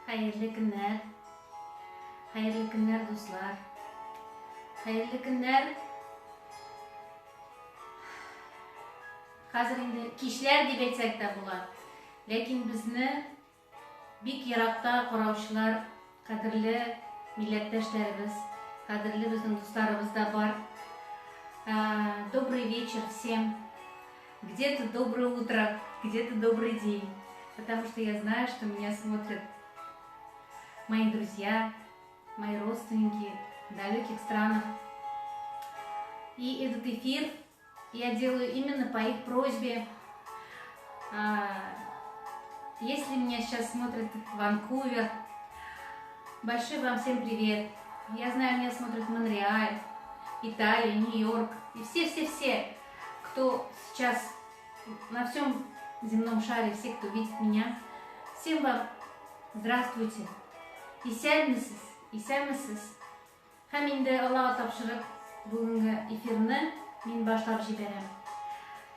Hayırlı günler. Hayırlı günler dostlar. Hayırlı günler. Hazır endi kişiler deb aytsak da bo'lar. Lekin bizni bik yiroqda qarovchilar, qadrli millatdoshlarimiz, qadrli bizning do'stlarimiz da bor. Добрый вечер всем. Где-то доброе утро, где-то добрый день. Потому что я знаю, что меня смотрят мои друзья, мои родственники в далеких странах. И этот эфир я делаю именно по их просьбе. Если меня сейчас смотрит Ванкувер, большой вам всем привет. Я знаю, меня смотрит Монреаль, Италия, Нью-Йорк. И все-все-все, кто сейчас на всем земном шаре, все, кто видит меня, всем вам здравствуйте. Исәнмесез. Һәм инде Аллаһка тапшырып бүгенге эфирне мин башлап җибәрәм.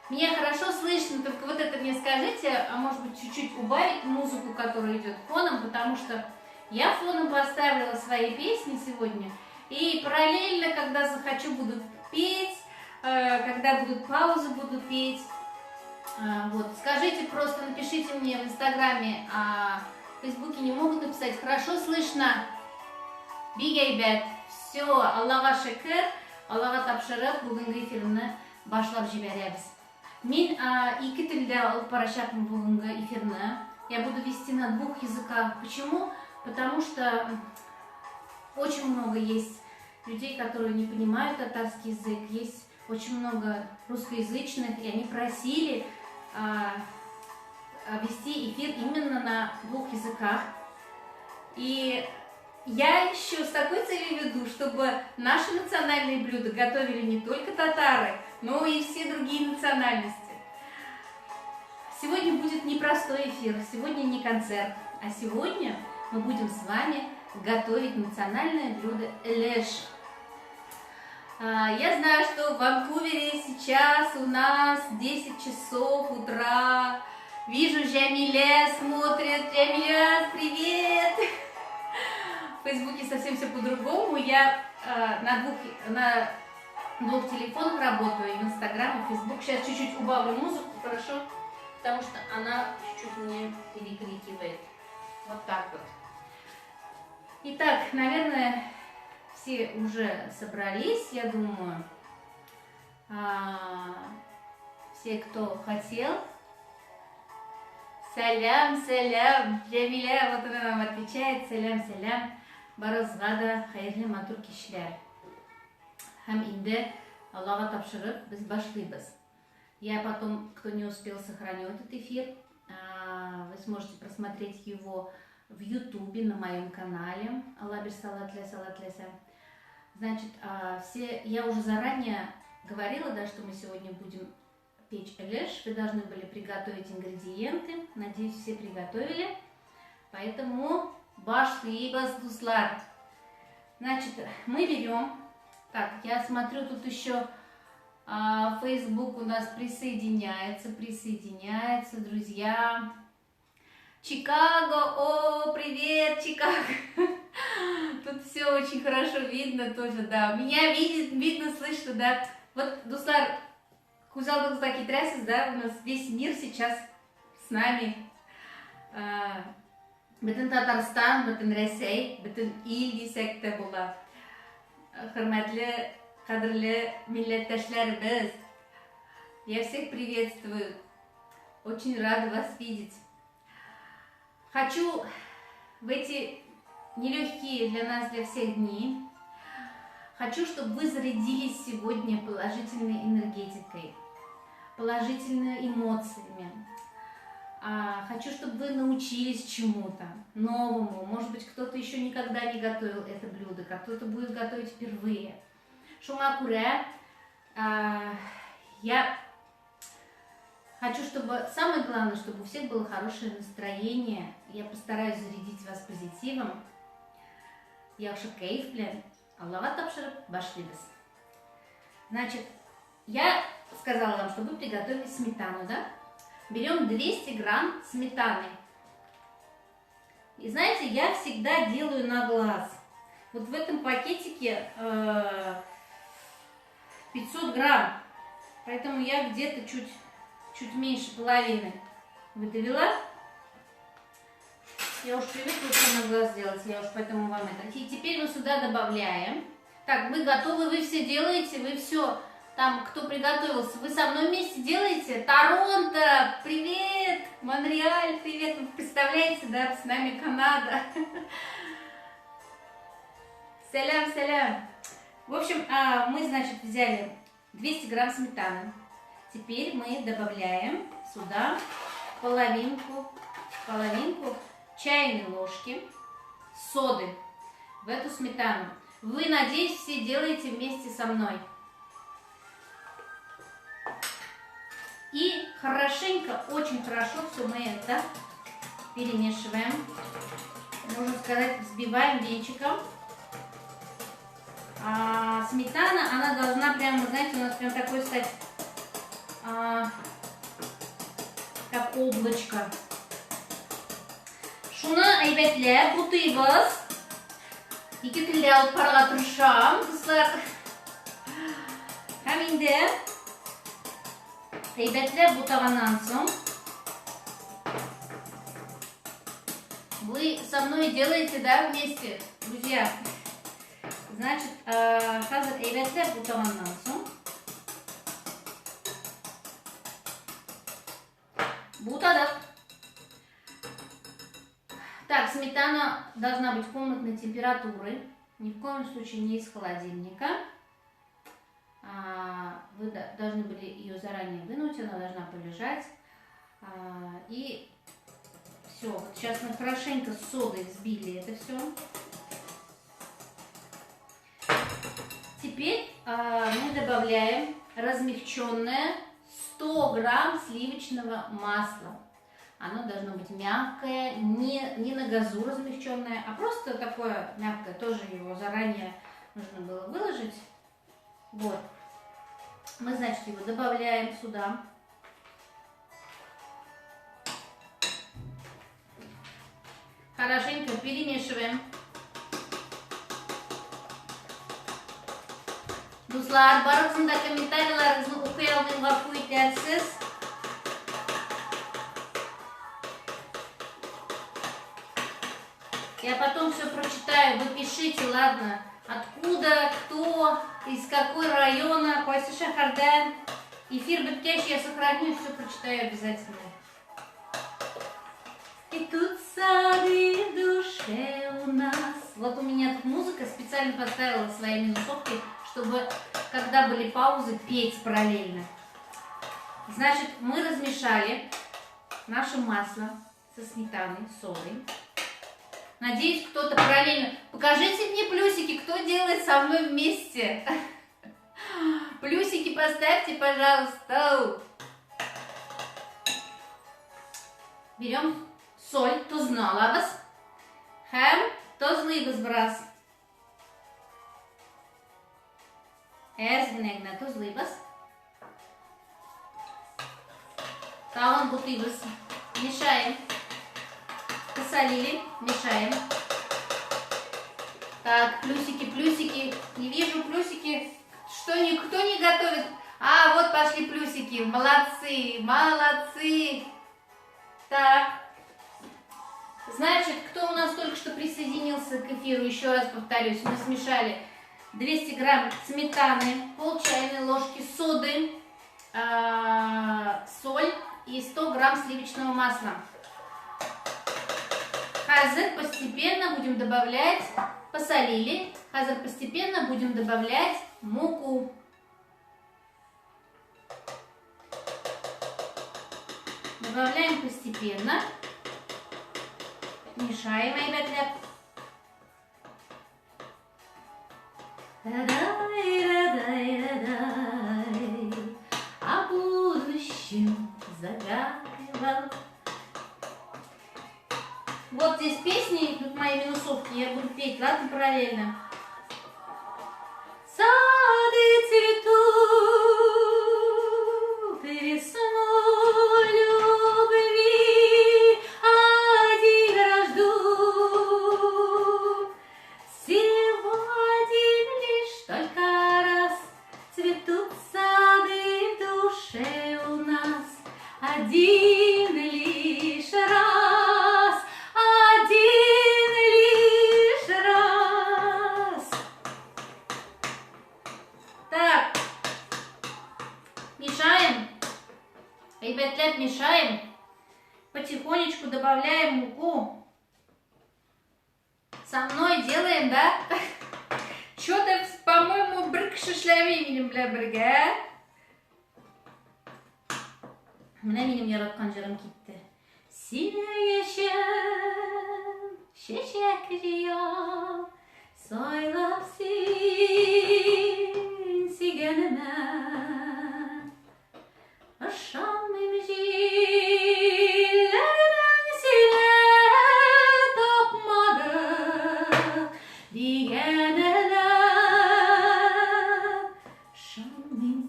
Меня хорошо слышно, только вот это мне скажите, а может быть чуть-чуть убавить музыку, которая идет фоном, потому что я фоном поставила свои песни сегодня, и параллельно, когда захочу, буду петь, когда будут паузы, буду петь. Вот, скажите просто, напишите мне в Инстаграме, в Фейсбуке не могут написать, хорошо слышно, бигайбет, все, Аллаға шүкір, Аллаға тапшырып, бүгінгі эфирні башлап җибәрәбез. Мин ике телдә алып барачакмын бүгенге эфирны. Я буду вести на двух языках. Почему? Потому что очень много есть людей, которые не понимают татарский язык, есть очень много русскоязычных, и они просили вести эфир именно на двух языках. И я еще с такой целью веду, чтобы наши национальные блюда готовили не только татары, но и все другие национальности. Сегодня будет непростой эфир, сегодня не концерт, а сегодня мы будем с вами готовить национальное блюдо элеш. Я знаю, что в Ванкувере сейчас у нас 10 часов утра. Вижу, Джамиля смотрит. Джамиля, привет! В Фейсбуке совсем все по-другому. Я на двух телефонах работаю, и в Инстаграм, и в Фейсбук. Сейчас чуть-чуть убавлю музыку, хорошо? Потому что она чуть-чуть мне перекрикивает. Вот так вот. Итак, наверное, все уже собрались, я думаю. Все, кто хотел. Салям, салям. Джамиля, вот она нам отвечает. Салям, салям. Барызга да хайырлы матур кишләр. Һәм инде Аллаһка тапшырып без башлыйбыз. Я потом, кто не успел, сохраню этот эфир. Вы сможете просмотреть его в Ютубе на моем канале. Аллах бир салат ляса. Значит, я уже заранее говорила, да, что мы сегодня будем печь элеш. Вы должны были приготовить ингредиенты. Надеюсь, все приготовили. Поэтому башлыйбыз, дуслар. Значит, мы берем. Так, я смотрю, тут еще Facebook у нас присоединяется, друзья. Чикаго, о, привет, Чикаго. Тут все очень хорошо видно тоже, да. Меня видно, слышно, да. Вот, дуслар, кузалдыгызда кетиресиз, да, у нас весь мир сейчас с нами. Бүтін Татарстан, бүтін Ресей, бүтін ил десек те була. Хөрмәтле, кадрле милләттәшләребез. Я всех приветствую. Очень рада вас видеть. Хочу в эти нелегкие для нас, для всех дни, хочу, чтобы вы зарядились сегодня положительной энергетикой, положительными эмоциями. Хочу, чтобы вы научились чему-то новому. Может быть, кто-то еще никогда не готовил это блюдо, кто-то будет готовить впервые. Шуңа күрә, я хочу, чтобы, самое главное, чтобы у всех было хорошее настроение. Я постараюсь зарядить вас позитивом. Яхшы кайф белән Аллаһка тапшырып башлыйбыз. Значит, я сказала вам, чтобы вы приготовили сметану, да? Берем 200 грамм сметаны. И знаете, я всегда делаю на глаз. Вот в этом пакетике 500 грамм, поэтому я где-то чуть меньше половины выдавила. Я уж привыкла все на глаз делать, я уж поэтому вам это. И теперь мы сюда добавляем. Так, мы готовы, вы все делаете, вы все, там, кто приготовился, вы со мной вместе делаете. Торонто, привет! Монреаль, привет! Вы представляете, да, с нами Канада. Салям, салям! В общем, мы, значит, взяли 200 грамм сметаны. Теперь мы добавляем сюда половинку чайной ложки соды в эту сметану. Вы, надеюсь, все делаете вместе со мной. И хорошенько, очень хорошо все мы это перемешиваем. Можно сказать, взбиваем венчиком. А сметана, она должна прямо, знаете, у нас прям такой стать, как облачко. Шуны әйбәтләп бутыйбыз. 2 телдә алып барырга тырышам, кызлар. Һәм инде әйбәтләп бутаганнан соң вы со мной делаете, да, вместе, друзья. Значит, хәзер әйбәтләп бутаганнан соң бутадык. Так, сметана должна быть комнатной температуры, ни в коем случае не из холодильника. Вы должны были ее заранее вынуть, она должна полежать. И все, вот сейчас мы хорошенько с содой взбили это все. Теперь мы добавляем размягченное 100 грамм сливочного масла. Оно должно быть мягкое, не на газу размягченное, а просто такое мягкое. Тоже его заранее нужно было выложить. Вот. Мы, значит, его добавляем сюда. Хорошенько перемешиваем. Достlar, барыгызның да комментарийларыгызны укый алмыйм, гафу итәрсез. Я потом все прочитаю, вы пишите, ладно, откуда, кто, из какой района, Кайсы шәһәрдән. Эфир беткәч, я сохраню и все прочитаю обязательно. И тут сады в душе у нас. Вот у меня тут музыка, специально поставила свои минусовки, чтобы, когда были паузы, петь параллельно. Значит, мы размешали наше масло со сметаной, содой. Надеюсь, кто-то параллельно... Покажите мне плюсики, кто делает со мной вместе. Плюсики поставьте, пожалуйста. Берем соль, тузналабыз. Һәм тозлыйбыз бераз. Әз генә тозлыйбыз. Тагын бутыйбыз. Мешаем. Посолили, мешаем. Так, плюсики, плюсики. Не вижу плюсики. Что, никто не готовит? А, вот пошли плюсики. Молодцы, молодцы. Так. Значит, кто у нас только что присоединился к эфиру, еще раз повторюсь, мы смешали 200 грамм сметаны, пол чайной ложки соды, соль и 100 грамм сливочного масла. Хазыр постепенно будем добавлять, посолили, хазыр постепенно будем добавлять муку. Добавляем постепенно, мешаем, әйбәтләп. О будущем загадывал. Вот здесь песни, тут мои минусовки, я буду петь, ладно, параллельно. Сады цветут весной любви, один рождут. Айбатлап мешаем. Потихонечку добавляем муку. Со мной делаем, да? Что-то, по-моему, брык-шишлявим, бля, брыга. Менә минем яраткан җырым китте. Сине яшәм, чәчәк җыям, сайлап син сөйгәнемә. Ышанмыйм җилләрнең сине тапмады дигәненә. Ышанмыйм.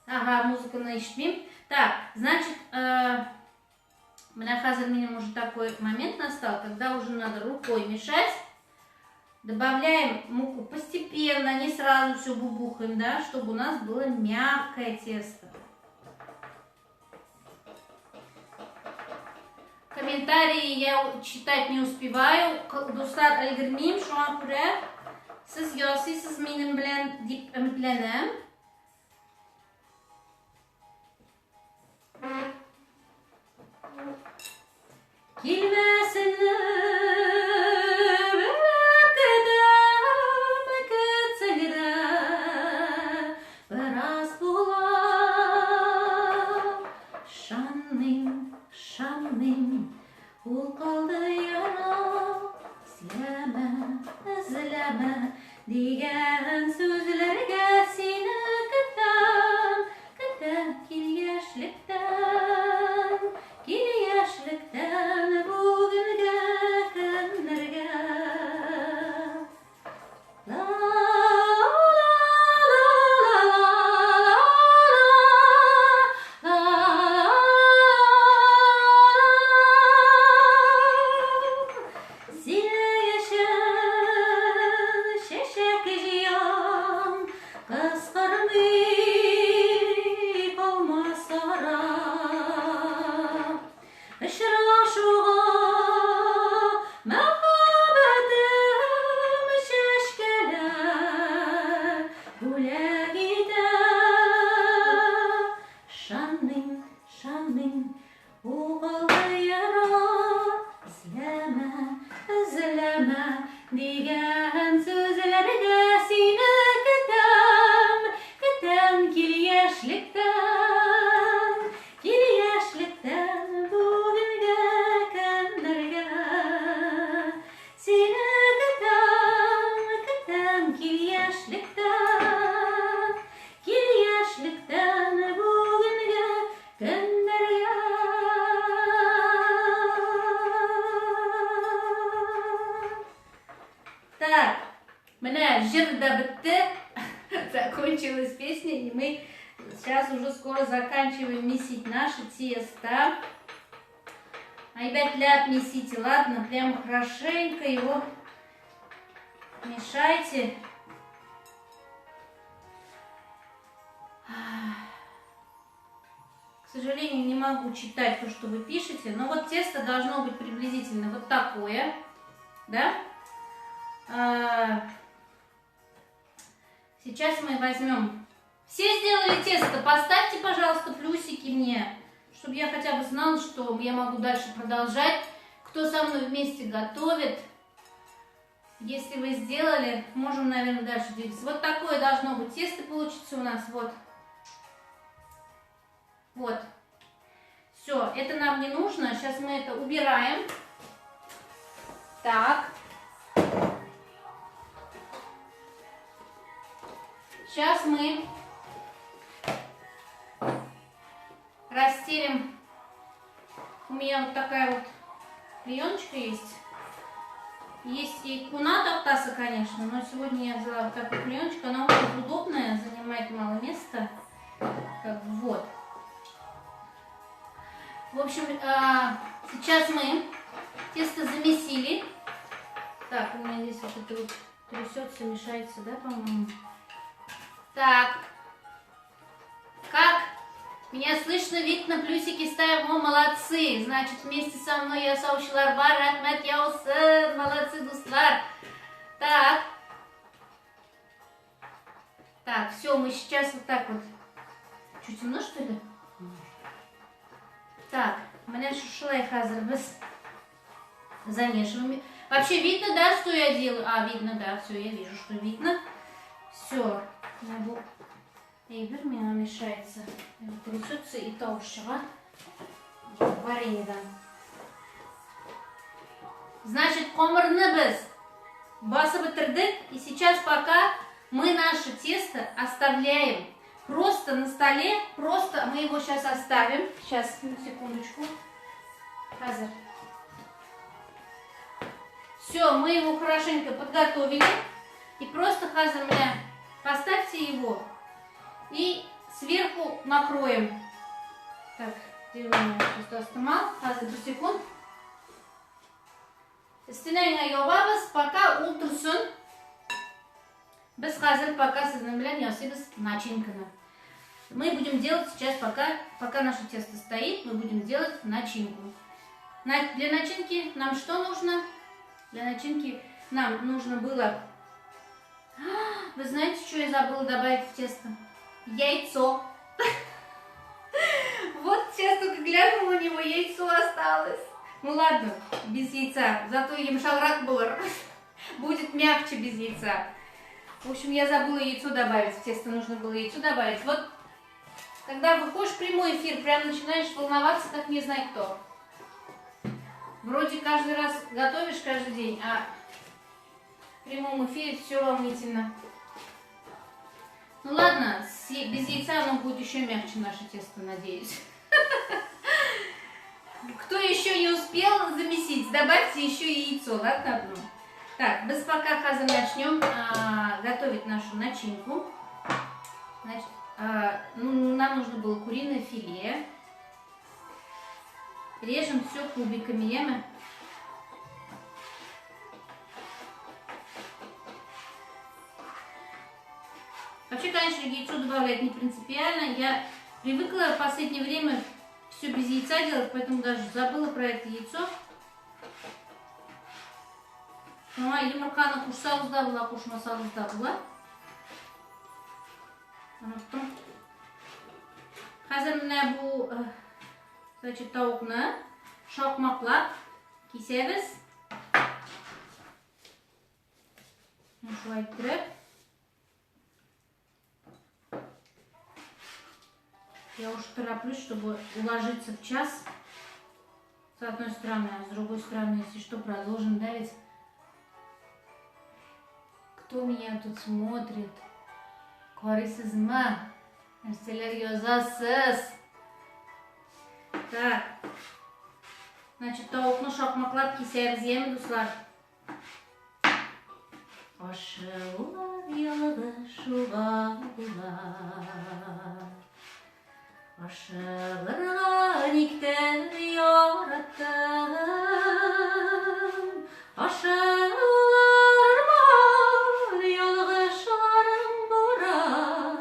Ага, музыканы ишетмим. Так, значит, хазер минем уже такой момент настал, когда уже надо рукой мешать. Добавляем муку постепенно, не сразу все бубухаем, да, чтобы у нас было мягкое тесто. Комментарии я читать не успеваю. Достар альгермим, шуан күрә. Siz ясыйсыз минем белән дип өметләнәм. Килмәсенне белеп көтәм, көтсәгедә бераз була. Шанмыйм, шанмыйм, ул калды яна. Эзләмә, эзләмә дигән сүзләргә сине көтәм, көтәм кил яшьлектән, бүгенгә көннәргә. Ла дигән сүзләргә сине көтәм, көтәм кил яшьлектән, бүгенгә көннәргә. Сине көтәм, көтәм кил яшьлектән, бүгенгә көннәргә. Так, менә жир да битте. Закончилась песня, и мы сейчас уже скоро заканчиваем месить наше тесто. Айбатлап месите, ладно, прям хорошенько его мешайте. К сожалению, не могу читать то, что вы пишете, но вот тесто должно быть приблизительно вот такое, да? Сейчас мы возьмем. Все сделали тесто? Поставьте, пожалуйста, плюсики мне, чтобы я хотя бы знала, что я могу дальше продолжать. Кто со мной вместе готовит. Если вы сделали, можем, наверное, дальше двигаться. Вот такое должно быть тесто получится у нас. Вот. Вот. Все, это нам не нужно. Сейчас мы это убираем. Так. Сейчас мы расстелим. У меня вот такая вот клееночка есть. Есть и куна тахтаса, конечно, но сегодня я взяла вот такую клееночку. Она очень удобная, занимает мало места. Вот. В общем, сейчас мы тесто замесили. Так, у меня здесь вот это вот трясется, мешается, да, по-моему? Так, как? Меня слышно, видно, плюсики ставим, о, молодцы. Значит, вместе со мной я соучилар бар, рахмет яусын, молодцы, дуслар. Так. Так, все, мы сейчас вот так вот. Чуть темно, что ли? Так, у меня шушлай хазар без замешиваем. Вообще видно, да, что я делаю? А, видно, да, все, я вижу, что видно. Все. Эйбер мне мешается. Трясется и толщего. Варенье, да. Значит, комарны без. Баса битырдык. И сейчас пока мы наше тесто оставляем просто на столе. Просто мы его сейчас оставим. Сейчас, секундочку. Хазар. Все, мы его хорошенько подготовили. И просто, Хазар, меня поставьте его. И сверху накроем. Так, где у меня сейчас остымал? Хазар, 1 секунд. Стенайна йобабыз, пока ултырсын. Біз қазір пока сіздің білен ясыбыз начинканы. Мы будем делать сейчас, пока наше тесто стоит, мы будем делать начинку. Для начинки нам что нужно? Для начинки нам нужно было... Вы знаете, что я забыла добавить в тесто? Яйцо. Вот сейчас только глянула, у него яйцо осталось. Ну ладно, без яйца. Зато емшалрак был. Будет мягче без яйца. В общем, я забыла яйцо добавить. В тесто нужно было яйцо добавить. Вот, когда выходишь в прямой эфир, прям начинаешь волноваться, как не знаю кто. Вроде каждый раз готовишь каждый день, а в прямом эфире все волнительно. Ну ладно, без яйца оно будет еще мягче, наше тесто, надеюсь. Кто еще не успел замесить, добавьте еще и яйцо, ладно, одно. Так, без пока Хазар начнем готовить нашу начинку. Значит, нам нужно было куриное филе. Режем все кубиками, ема. Вообще, конечно, яйцо добавлять не принципиально. Я привыкла в последнее время все без яйца делать, поэтому даже забыла про это яйцо. Yumurtani kuşsanız da bula, kuşmasanız da bula. Unuttum. Hazır mı bu tavukni shoqmoqlab kesamiz. Shu ayttirib. Я уж тороплюсь, чтобы уложиться в час. С одной стороны, а с другой стороны, если что, продолжим давить. Кто меня тут смотрит? Ko'raysizmi? Narsalar yozasiz. Так. Значит, tavuqni shoqmoqlab kesamiz, yemi do'stlar. Oshiqlar yig'ishib Aşığlar nikten yarattım, aşığlar mal yalğışlarım borar,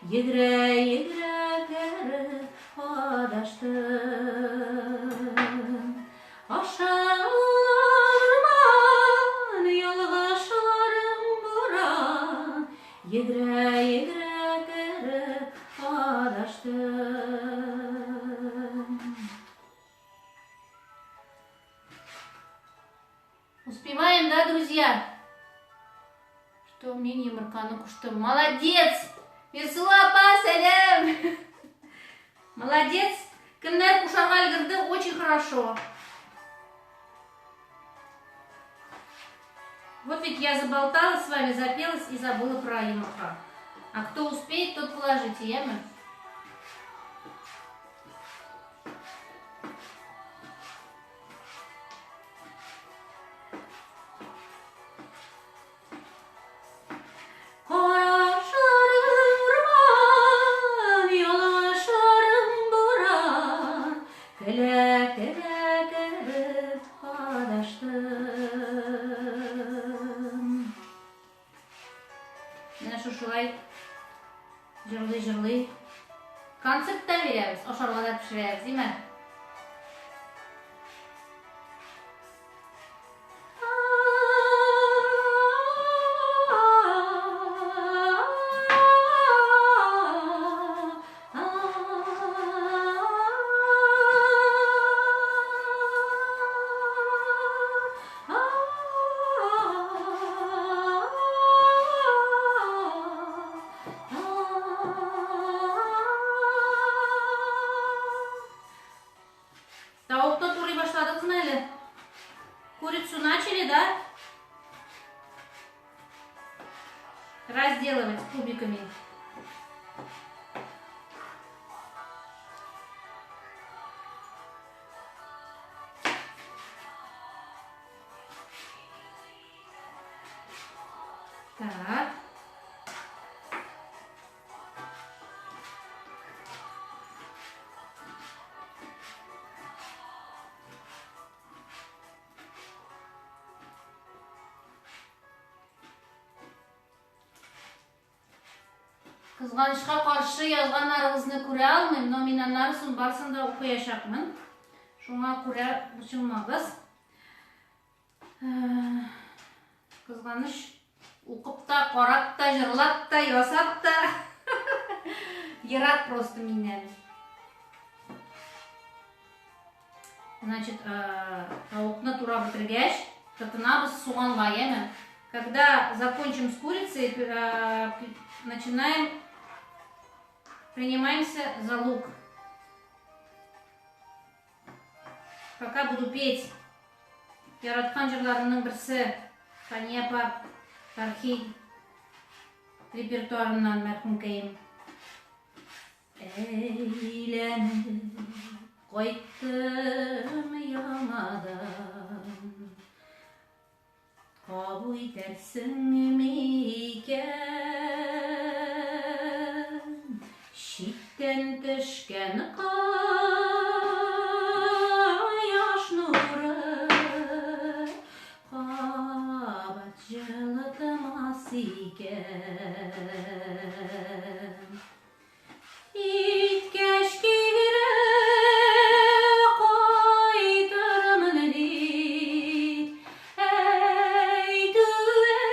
yedire yedire kerip adaştım. Aşığlar mal yalğışlarım borar, yedire yedire kerip adaştım. Успеваем, да, друзья? Что мнение Маркану, что молодец! Мерсуапа, салям! Молодец! Кемнер кушарга өлгерді, очень хорошо. Вот ведь я заболталась с вами, запелась и забыла про юморка. А кто успеет, тот положите, яма. Жырлый. Концертта беребиз, ошорларда пиширебиз, дейми? Курицу начали, да? Разделывать кубиками. Так. Kızganışqa qarşı yazğanlarınızı көре алмайм, но мен анарысын барсын да оқыяшақмын. Шуңа көре бұшылмағыз. Kızganış оқып та, қарап та, жырлап та, ясап та. Ерат просто менен. Значит, тауқны тура бітіргеш, тытынабыз суғанға, еме. Когда закончим с курицей, принимаемся за лук. Пока буду петь яраткан жырларымның бірсі Фания апа тарихи репертуарымнан мәрхүмкейім. Әйленіп қойттым ямадан, қабыл етерсің мекен, шиттен түшкен қаяш нұры, қабат жылытмас екен. Иткеш кире қайтырмын дейд, әйтуіне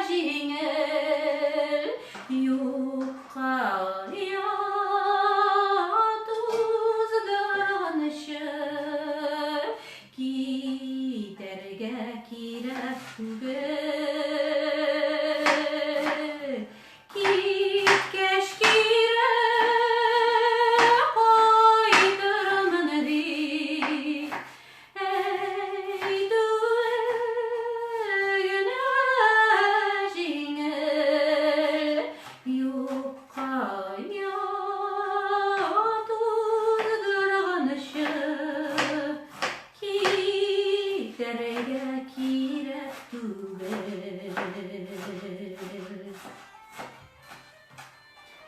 жеңіл, юққа ятуздырғанышы, кетерге керек түгел.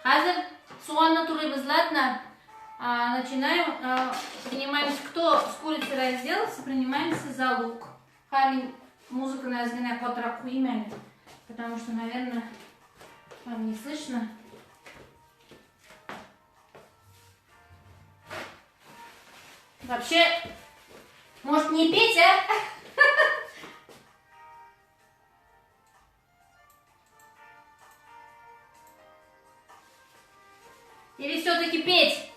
Хазір суғанны турайбыз, ладно? Начинаем, принимаемся, кто с курицей разделался, принимаемся за лук. Хамин музыка на языке потраку имя, потому что, наверное, вам не слышно. Вообще, может не петь, а? Или все-таки петь?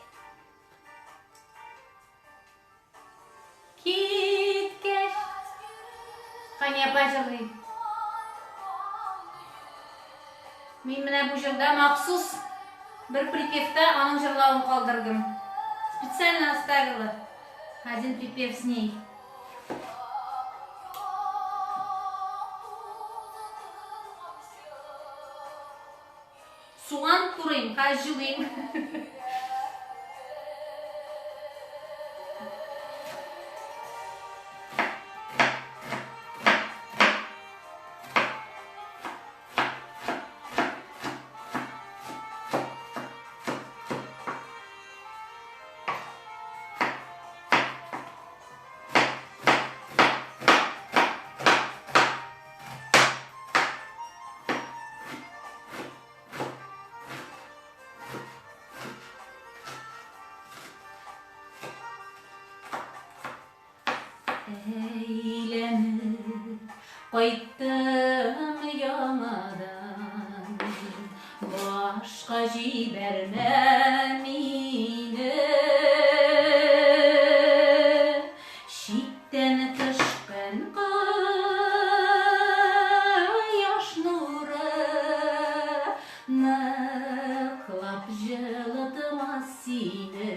Киткеш. Фания апа жырлый. Мен менә бу жырда махсус бір припевта аның жырлауын қалдырдым. Специально оставила один припев с ней. Суған турайым, қаз жылайым. Eylenip qayttım yamadan, başqa jiberme meni, şitten kışqın qayaş nuru, naqlab жылытмас seni.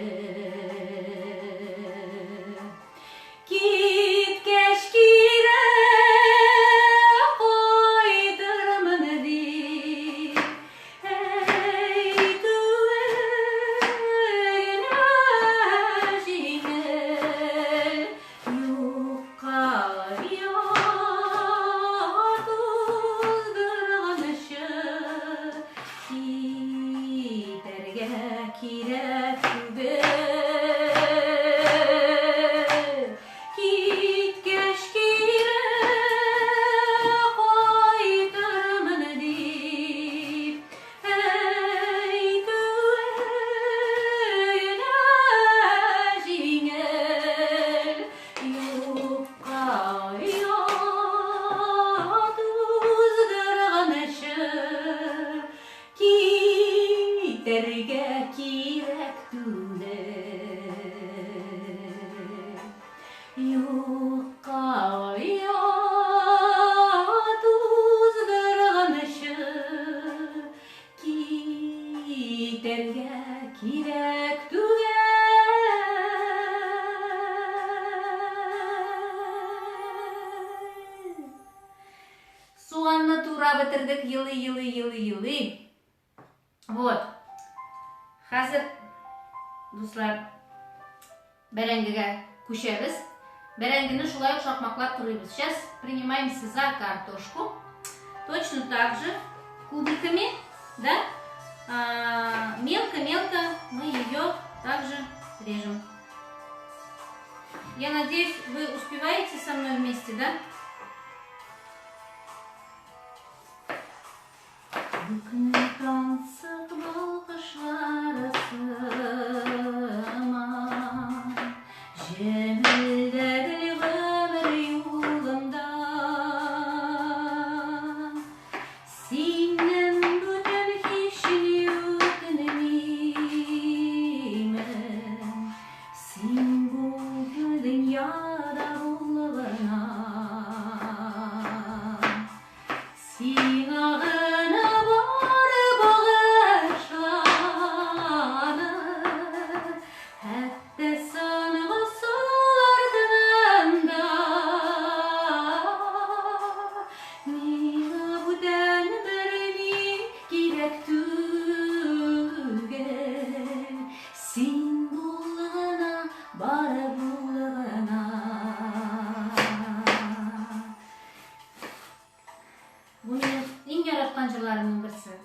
Жылға бітірдік, йылы. Вот. Қазір, достар, бәрәңгіге көшеміз. Бәрәңгіні шулай шақмақлап тұрыбыз. Сейчас принимаемся за картошку. Точно так же кубиками, да? Мелко-мелко мы ее также режем. Я надеюсь, вы успеваете со мной вместе, да?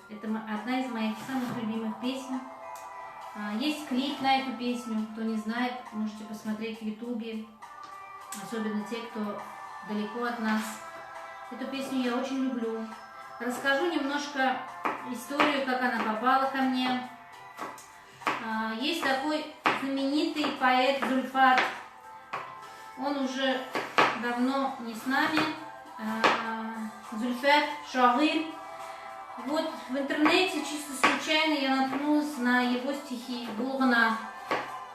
Это одна из моих самых любимых песен. Есть клип на эту песню. Кто не знает, можете посмотреть в ютубе. Особенно те, кто далеко от нас. Эту песню я очень люблю. Расскажу немножко историю, как она попала ко мне. Есть такой знаменитый поэт Зульфат. Он уже давно не с нами. Зульфат Шагир. Вот в интернете чисто случайно я наткнулась на его стихи «Булгна».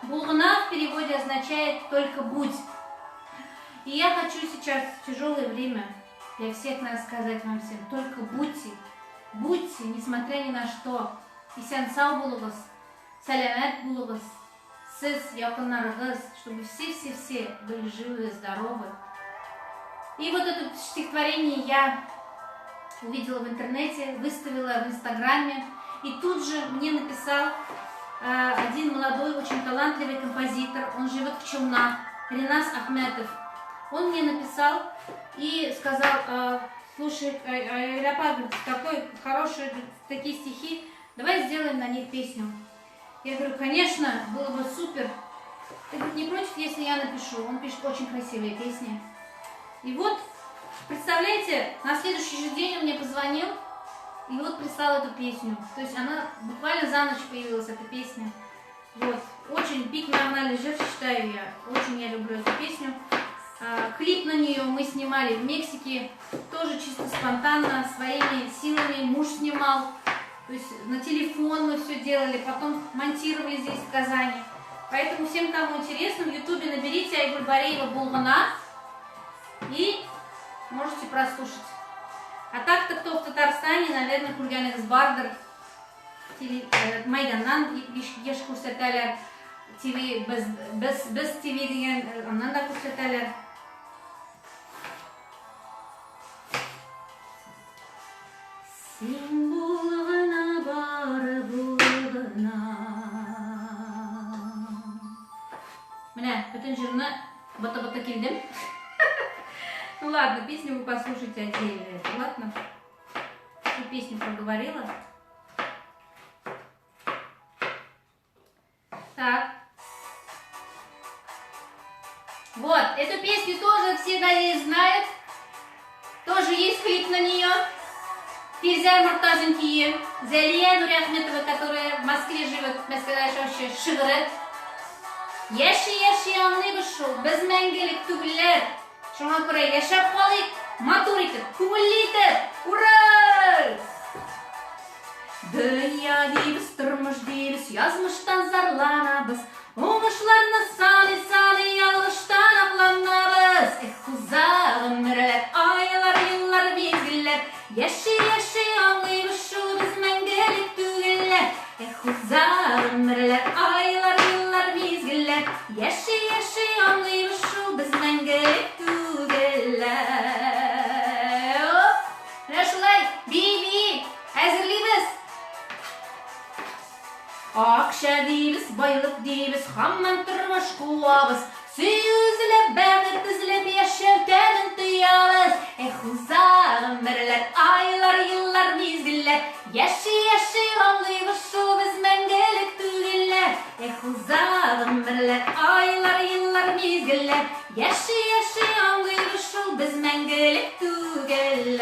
«Булгна» в переводе означает «только будь». И я хочу сейчас в тяжелое время для всех нас сказать вам всем: только будьте, будьте, несмотря ни на что. И сән-сау булыгыз, сәләмәт булыгыз, сіз, якыннарыгыз, чтобы все были живы и здоровы. И вот это стихотворение я увидела в интернете, выставила в инстаграме, и тут же мне написал один молодой, очень талантливый композитор, он живет в Челнах, Ринас Ахметов. Он мне написал и сказал: слушай, Ляпа, такой хорошие такие стихи, давай сделаем на них песню. Я говорю: конечно, было бы супер. Ты не против, если я напишу? Он пишет очень красивые песни. И вот, представляете, на следующий же день он мне позвонил и вот прислал эту песню. То есть она буквально за ночь появилась, эта песня. Вот. Очень пик нормальный жир, считаю я. Очень я люблю эту песню. Клип на нее мы снимали в Мексике. Тоже чисто спонтанно, своими силами. Муж снимал. То есть на телефон мы все делали. Потом монтировали здесь, в Казани. Поэтому всем, кому интересно, в ютубе наберите Айгуль Бареева «Булгна» и можете прослушать. А так-то, кто в Татарстане, наверное, Курганекс Бардер, Майданнан, еш күрсәтәләр, без ТВ дигән, аннан да күрсәтәләр. Син булгына бары булгына. Менә, бөтен җырны бата-бата килдем. Ну ладно, песню вы послушайте отдельно, ладно? Всю песню проговорила. Так. Вот, эту песню тоже все знают. Тоже есть клип на нее. Фирзя Муртазинкие, Залия Нуряхметова, которая в Москве живет, вообще шигыры. Яши, анлый бушул, без мәңгелек түгелләр. Шуңа күрә яшәп калыйк, матур итеп, күңелле итеп. Ура! Дөнья дибез, тормыш дибез, язмыштан зарланабыз. Уңышларны саны, ялгыштан акланабыз. Эх, уза гомерләр, айлар, еллар, мизгелләр. Яши, аңлыйбыз шул без мәңгелек түгелләр. Эх, уза гомерләр, айлар, еллар, мизгелләр. Яши, аңлыйбыз шул без мәңгелек түгелләр. Менә шулай байлық дейбіз, хамман тұрмыш қуабыз. Сүй үзіліп, бәрі тізіліп, ешіп тәнін тұябыз. Ұзағым бірлер, айлар, еллар, мезгілер, яши аңғайбыз шу біз мәңгілік түгілер. Ұзағым бірлер, айлар, еллар, мезгілер, яши аңғайбыз шу біз мәңгілік түгілер.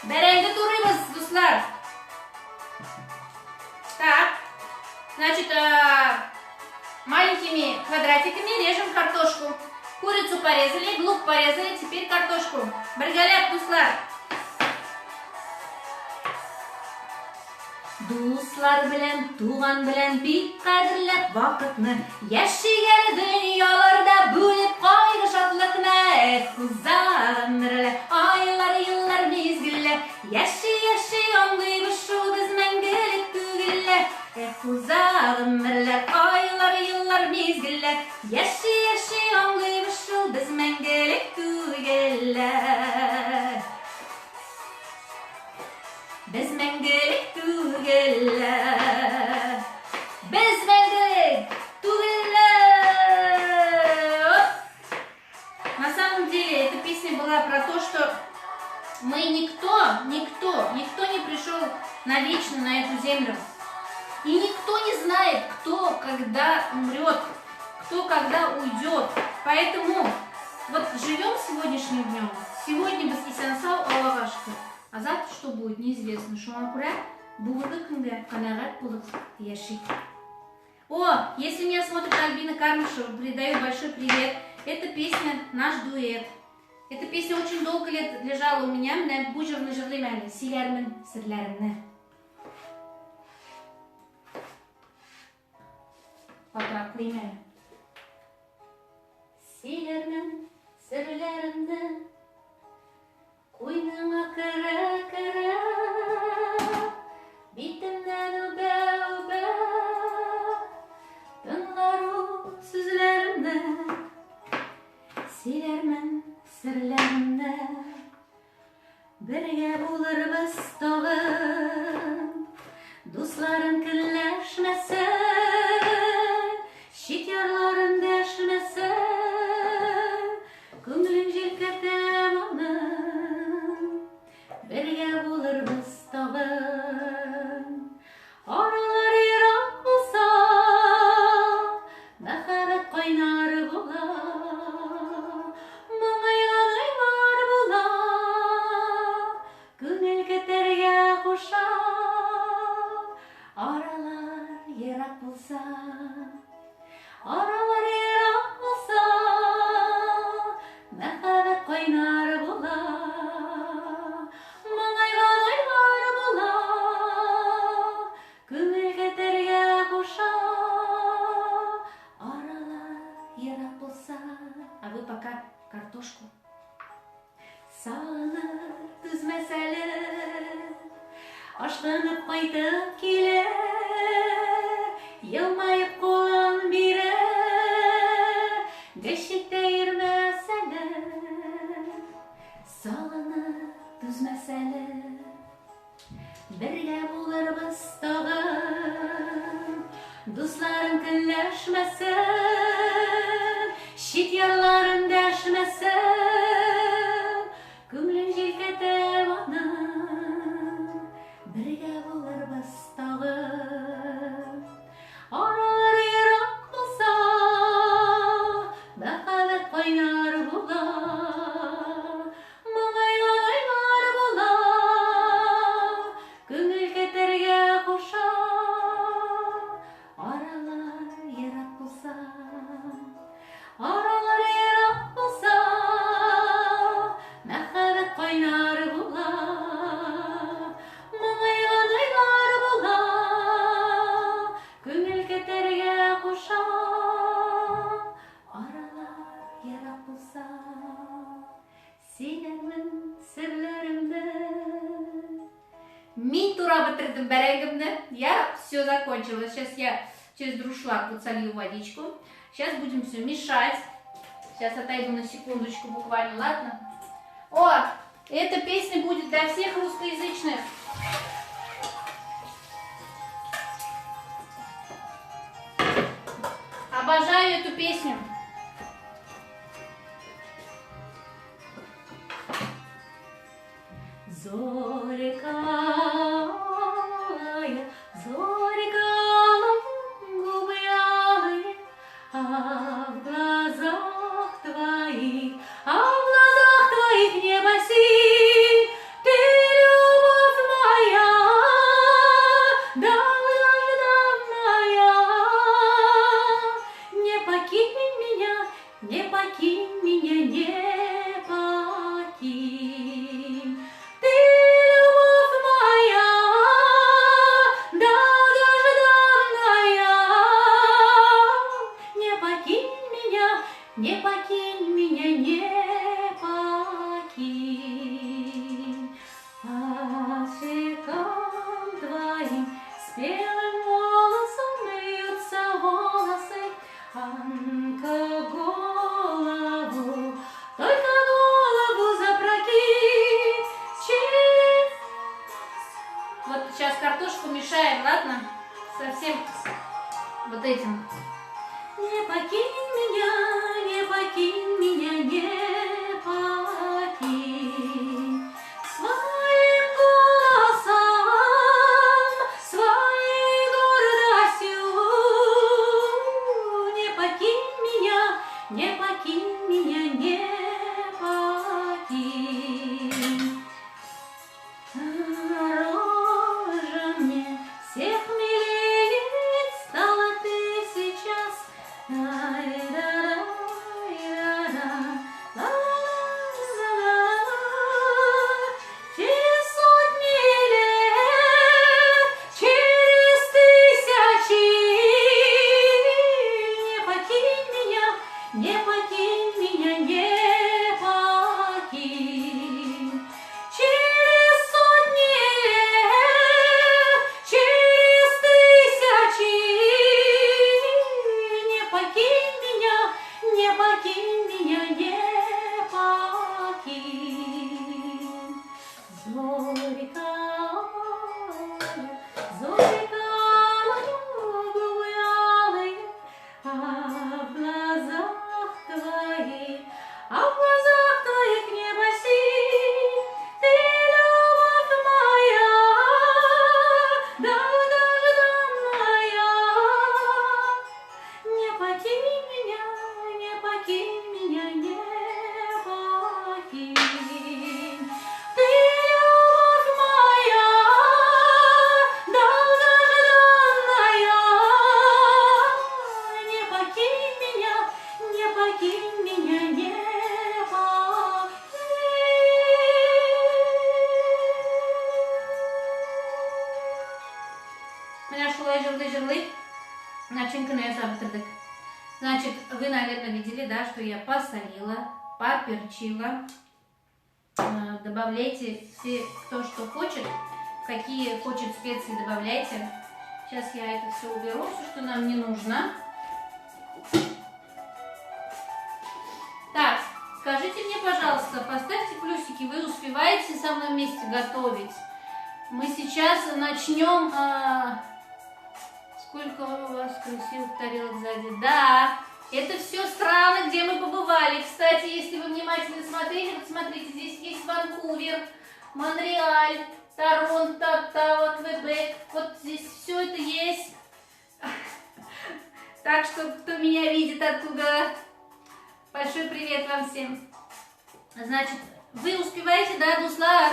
Бәрәңгі тұрыбыз, достар. Так, значит, маленькими квадратиками режем картошку. Курицу порезали, лук порезали, теперь картошку. Біргәләп, дуслар. Дуслар белән, туган белән бик кадерләп вакытны. Яшигән дөньяларда бүлеп кайгы шатлыкны. Узаган бирләр, айлар, еллар, мизгелләр. Яши аңгыйбыз шу без мәңгелек түгелләр. Узаган бирләр, айлар, еллар, мизгелләр. Яши аңгыйбыз шу без мәңгелек түгелләр. Biz мәңгелек түгелләр. Biz мәңгелек түгелләр. На самом деле, эта песня была про то, что мы никто не пришел навечно на эту землю. И никто не знает, кто когда умрет, кто когда уйдет. Поэтому вот живем сегодняшним днем. Сегодня біз исән-сау Аллаға шүкір. А завтра что будет, неизвестно. Шуңа күрә бүгінгі күнге қанағат булып яшик. О, если меня смотрит Альбина Кармышева, передаю большой привет. Эта песня наш дуэт. Эта песня очень долго лет лежала у меня. Менә бу җырны җырлыйм әле. Сөйләрмен серләремне. Патраклыйм әле. Сөйләрмен серләремне. Куйныңа кірі, битімнен үбә, тыңлару сүзләрімді, сөйләрмен серләрімді, бірге булырбыз тагын, дусларым көнләшмәсен, шит ярларым дәшмәсен, күңелем җилкәтәм аны. Бірге булырбыз тагын, аралар ерак булса, мәхәббәт кайнар була, моңайган айлар була, күңел көтәргә куша, аралар ерак булса, аралар ерак булса, мәхәббәт кайнар була. А вы пока картошку. Сағынып түзмәсәле, ашқынып қайтып келе, елмайып қолын бире, бешекте ермәсәле, сағынып түзмәсәле, бірге булырбыз тагын, дусларым көнләшмәсен, шит ярларым дәшмәсен, күңелем җилкәтәм аны, бірге булырбыз тагын, аралар ерак булса, мәхәббәт кайнар була, моңайган айлар була, күңел көтәргә куша, аралар ерак булса, аралар ерак булса, мәхәббәт кайнар була, моңайган айлар була, күңел көтәргә куша, аралар ерак булса, сөйләрмен серләремне. Мин тура бетердем бәрәңгемне. Я все закончила. Сейчас я через друшлаг вот солью водичку. Сейчас будем все мешать. Сейчас отойду на секундочку буквально, ладно? О, эта песня будет для всех русскоязычных. знаю эту песню. Зорька алая, зорька алая, губы алые, а в глазах твоих, небо синь, ты любовь моя, долгожданная. Не покинь меня, не покинь меня, не покинь. Ты любовь моя, долгожданная. Не покинь меня, не покинь меня, не покинь. По щекам твоим спелым волосом мыются волосы, Анка, голову, только голову запрокинь. Вот сейчас картошку мешаем, ладно? Совсем вот этим. Не покинь меня, не покинь меня, не покинь. Своим голосом, своей гордостью. Не покинь меня, не покинь меня, не покинь. Дороже мне всех милее стала ты сейчас. Через сотни лет, через тысячи. Не покинь меня, не покинь меня, не покинь. Через сотни лет, через тысячи. Не покинь меня, не покинь меня, не покинь. Зорька алая, зорька алая, губы алые, а в глазах твоих, небо синь. Ты любовь моя, долгожданная. Не покинь меня, не покинь меня, не покинь. Ты любовь моя, долгожданная. Не покинь меня, не покинь меня, не покинь. Меня шулай жырлы-жырлы. Начинку я бітірдік. Значит, вы, наверное, видели, да, что я посолила, поперчила. Добавляйте все, кто что хочет, какие хочет специи, добавляйте. Сейчас я это все уберу, все, что нам не нужно. Так, скажите мне, пожалуйста, поставьте плюсики, вы успеваете со мной вместе готовить? Мы сейчас начнем... Сколько у вас красивых тарелок сзади. Да, это все страны, где мы побывали. Кстати, если вы внимательно смотрели, посмотрите, здесь есть Ванкувер, Монреаль, Торонто, Оттава, Квебек. Вот здесь все это есть. Так что, кто меня видит оттуда, большой привет вам всем. Значит, вы успеваете, да, Дуслар?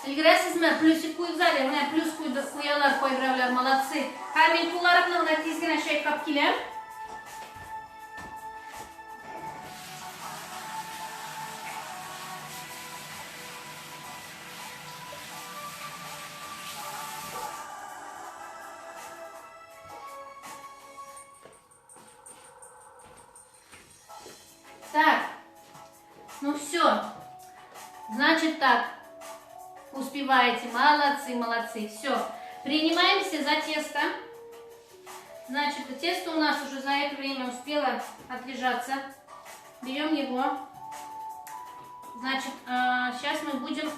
Gracias, плюсик куйзали, у меня плюс куялар поигравляр, молодцы. Камень куларов на натиск на шею капкилем. Так, ну все, значит так. Успеваете, молодцы, молодцы. Все, принимаемся за тесто. Значит, тесто у нас уже за это время успело отлежаться. Берем его. Значит, сейчас мы будем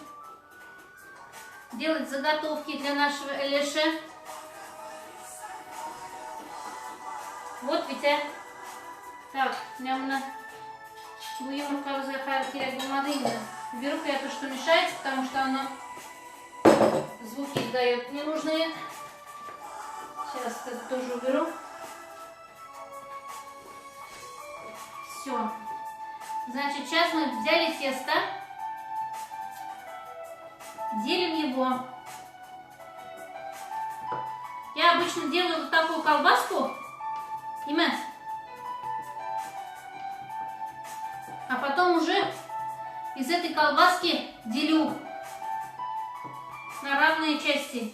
делать заготовки для нашего элеше. Вот Витя. Так, у меня bu yumurtamıza gerek bulmadı yine. Беру я то, что мешает, потому что оно звуки издает ненужные. Сейчас это тоже уберу. Все. Значит, сейчас мы взяли тесто, делим его. Я обычно делаю вот такую колбаску, а потом уже из этой колбаски делю на равные части.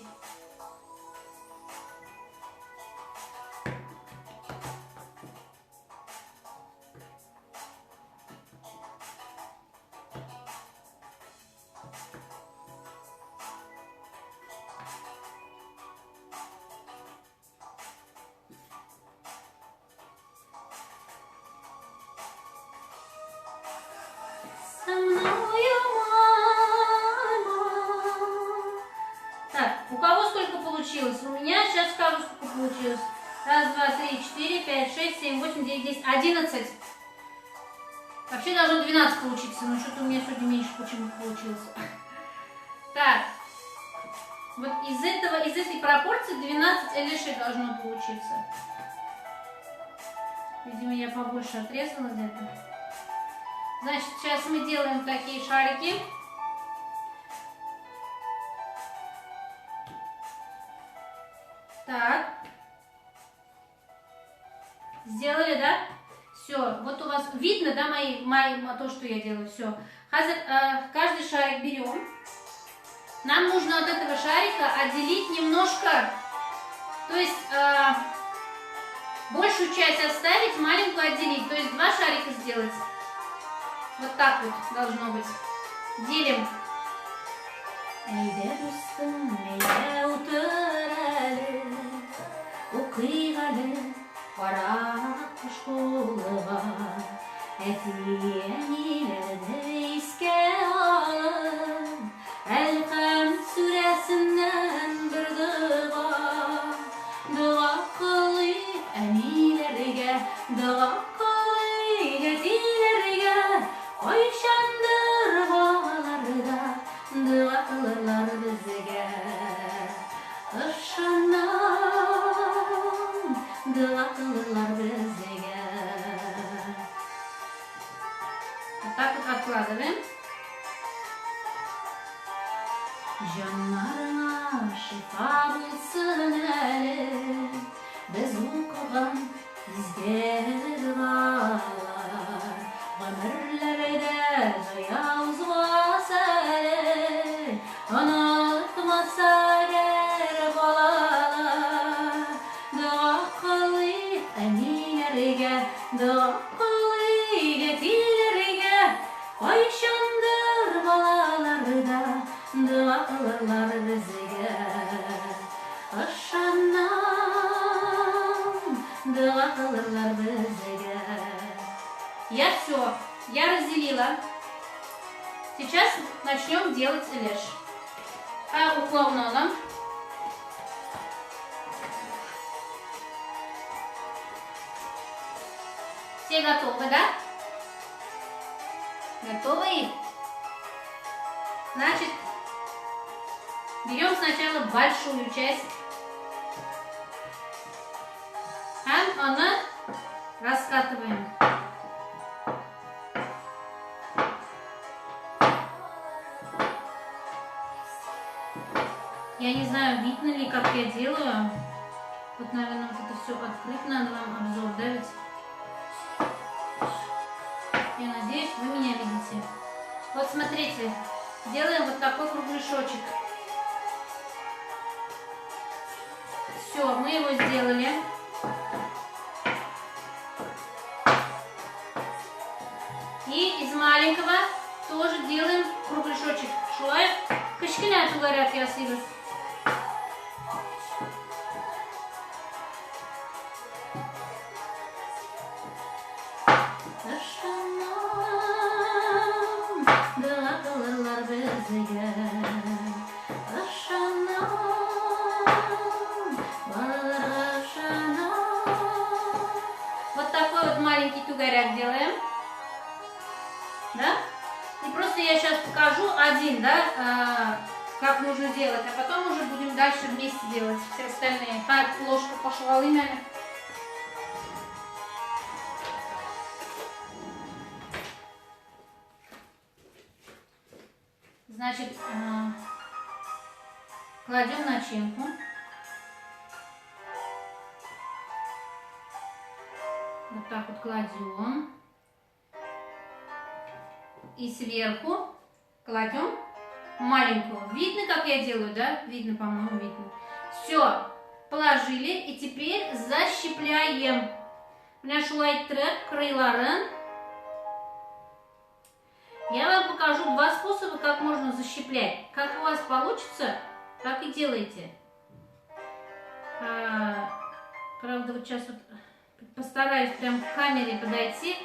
У кого сколько получилось? У меня сейчас скажу, сколько получилось. Раз, два, три, 4, 5, 6, 7, 8, 9, 10, 11. Вообще должно 12 получиться, но что-то у меня сегодня меньше почему-то получилось. Так, вот из этой пропорции 12 элишей должно получиться. Видимо, я побольше отрезала где-то. Значит, сейчас мы делаем такие шарики. Так. Сделали, да? Все. Вот у вас видно, да, то, что я делаю. Все. Каждый шарик берем. Нам нужно от этого шарика отделить немножко, то есть большую часть оставить, маленькую отделить. То есть 2 шарика сделать. Вот так вот должно быть. Делим. El-Kam suresinden bir dua kılı emilerge, dua kılı yetilerge, koyşandır bağlarda, dua kılırlar bizge. Işanam, dua kılırlar bizge. Вот так вот откладываем. Canlarına şifa bulsun hele, biz okugan bizge dualar, ömürlerde tayavuz vasele, unutmasa ger balalar, dua kılı emilerge, dua kılı yetilerge, koyşandır balalarda, dua kılırlar bizge. Aşanam, dua kılırlar bizge. Я все, я разделила. Сейчас начнем делать элеш. Уклонно. Все готовы, да? Готовы? Значит, берем сначала большую часть. Она раскатываем. Я не знаю, видно ли, как я делаю. Вот, наверное, вот это все открыть надо вам, обзор, да, ведь? Я надеюсь, вы меня видите. Вот смотрите, делаем вот такой кругляшочек. Все, мы его сделали. И из маленького тоже делаем кругляшочек. Шулай, качкина говорят, я сыграю. горяк делаем. Да? И просто я сейчас покажу один, да, как нужно делать, а потом уже будем дальше вместе делать все остальные. Ложка пошла именно. Значит, кладем начинку. Вот так вот кладем. И сверху кладем маленькую. Видно, как я делаю, да? Видно, по-моему, видно. Все, положили. И теперь защипляем. Менә шулай иттереп, крыларын. Я вам покажу два способа, как можно защиплять. Как у вас получится, так и делайте. Правда, вот сейчас вот постараюсь прям к камере подойти.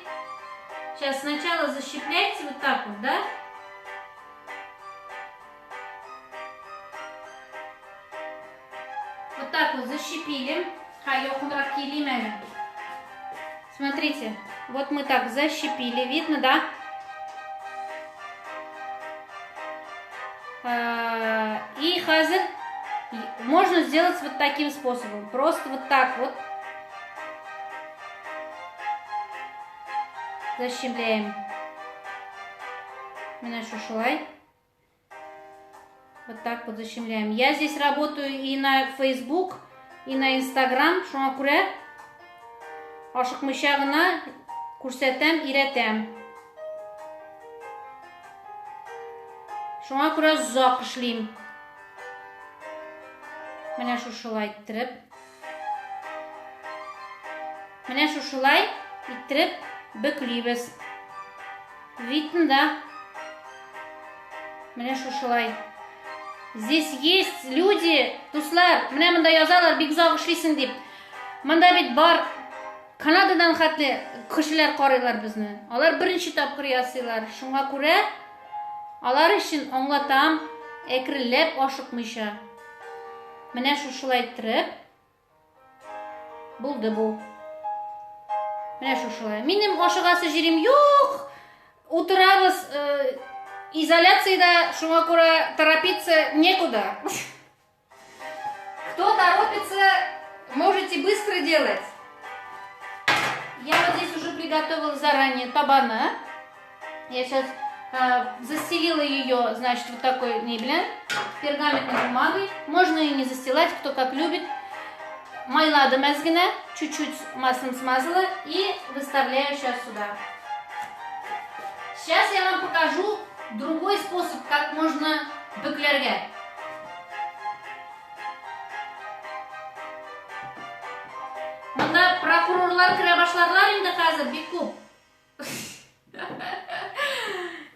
Сейчас сначала защипляйте вот так вот, да? Вот так вот защипили. Смотрите, вот мы так защипили, видно, да? И хазер можно сделать вот таким способом. Просто вот так вот. Защемляем. Шушулай. Вот так вот защемляем. Я здесь работаю и на Facebook, и на Instagram. Шуңа күрә ашыкмыйча гына күрсәтәм, өйрәтәм. Шуңа күрә озак эшлим. Менә шушылай иттереп. Менә шушылай иттереп бөклибез. Видно, да? Менә шушылай. Здесь есть люди, дуслар, менә монда язалар, бик озак эшлисең дип. Монда бит бар Канададан хәтле кешеләр карыйлар безне. Алар беренче тапкыр ясыйлар. Шуңа күрә алар өчен аңлатам, әкренләп, ашыкмыйча. Менә шушылай иттереп булды бу. Менә шушылай. Минем ашыгасы җирем юк. Утырабыз изоляциядә, шуңа күрә торопиться некуда. Кто торопится, можете быстро делать. Я вот здесь уже приготовила заранее табаны. Я сейчас застелила ее, значит, вот такой небелен, пергаментной бумагой. Можно и не застилать, кто как любит. Майладым әзгенә, чуть-чуть маслом смазала и выставляю сейчас сюда. Сейчас я вам покажу другой способ, как можно бөкләргә. Монда прокурорлар керә башладылар инде хәзер, бик күп.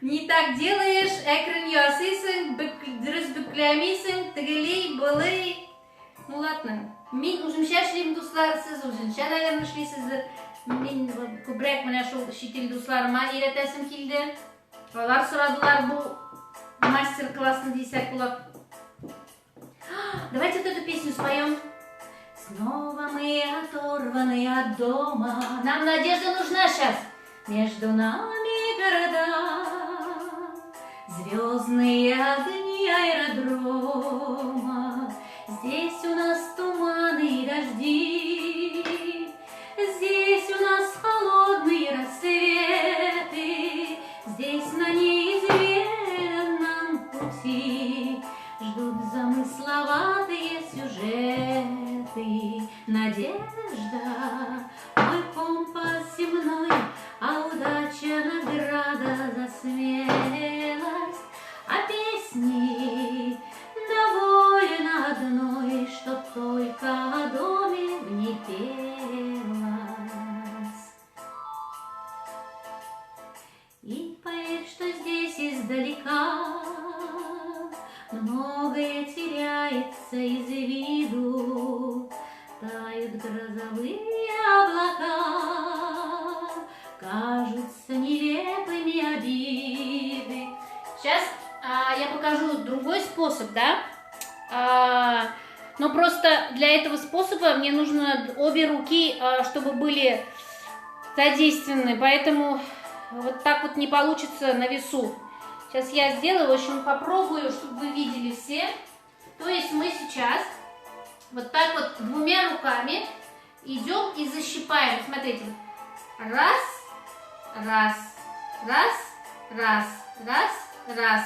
Не так делаешь, әкрен ясыйсың, дөрес бөкләмисең, тегелей, былый. Ну ладно. Мин үземчә эшлим, дуслар, сез үзенчә наверное эшлисездер. Мин күбрәк менә шул чит ил дусларыма өйрәтәсем килде. Алар сорадылар бу мастер-классны дисәк була. Давайте вот эту песню споем. Снова мы оторваны от дома. Нам надежда нужна сейчас. Между нами города, звездные огни аэродрома. Здесь у нас туманы и дожди, здесь у нас холодные рассветы, здесь на неизведанном пути ждут замысловатые сюжеты. Надежда, мой компас земной, а удача награда за смелость, а песни довольно одной, чтоб только о доме в ней пелось. И поверь, что здесь издалека многое теряется из виду, тают грозовые облака, кажутся нелепыми обиды. Сейчас я покажу другой способ, да? Но просто для этого способа мне нужно обе руки, чтобы были задействованы, поэтому вот так вот не получится на весу. Сейчас я сделаю, в общем, попробую, чтобы вы видели все. То есть мы сейчас вот так вот двумя руками идем и защипаем. Смотрите. Раз, раз, раз, раз, раз, раз.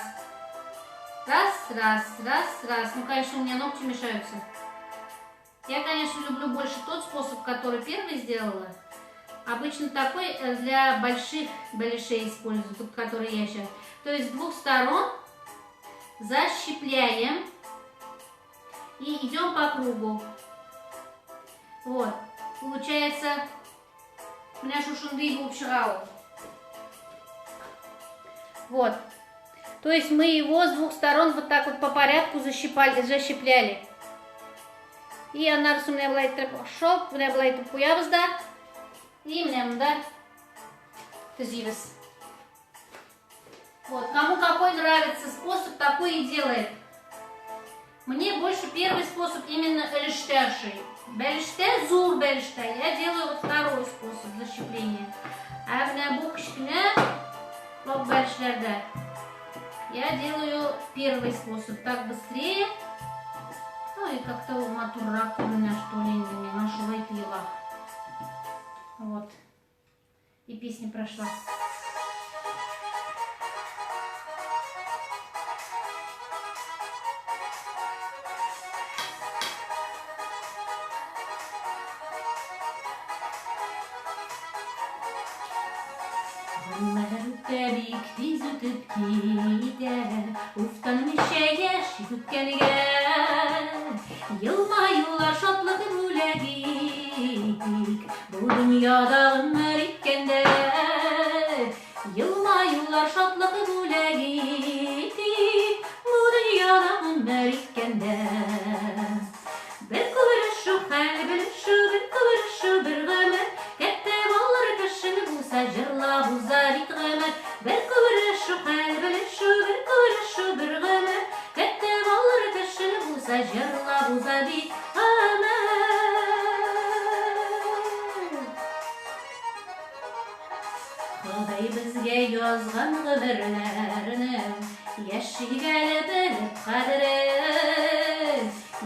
Раз, раз, раз, раз. Ну, конечно, у меня ногти мешаются. Я, конечно, люблю больше тот способ, который первый сделала. Обычно такой для больших беляшей использую, тот, который я сейчас. То есть с двух сторон защипляем и идем по кругу. Вот. Получается, у меня шушунды был вчера. Вот. То есть мы его с двух сторон вот так вот по порядку защипляли. И она у меня была шоп, у меня была это пуявзда, и мне да, тезивес. Вот, кому какой нравится способ, такой и делает. Мне больше первый способ именно эльштяший. Бельште, зур бельште. Я делаю вот второй способ защипления. А у меня букшкня, вот бельшлерда. Я делаю первый способ, так быстрее. Ну и как-то матурак у меня что ли не нашла и пила. Вот. И песня прошла. Terik vizütüp gider, uftanmış yaşı tükkenige. Yılma yıllar şatlığı müledik, bu dünyada ömerikkende. Yılma yıllar şatlığı müledik, bu dünyada ömerikkende. Bir kıvırışı kalbülüşü, bir kıvırışı bir gımet. Kette balları kaşını bulsa jırla buzar itgımet. Bir kıvırışı kalbülüşü, bir kıvırışı bir gımet. Kette balları kaşını bulsa jırla buzar itgımet. Xuday bizge yozgan gıbırlarını, yaşıgalı bilip qadri.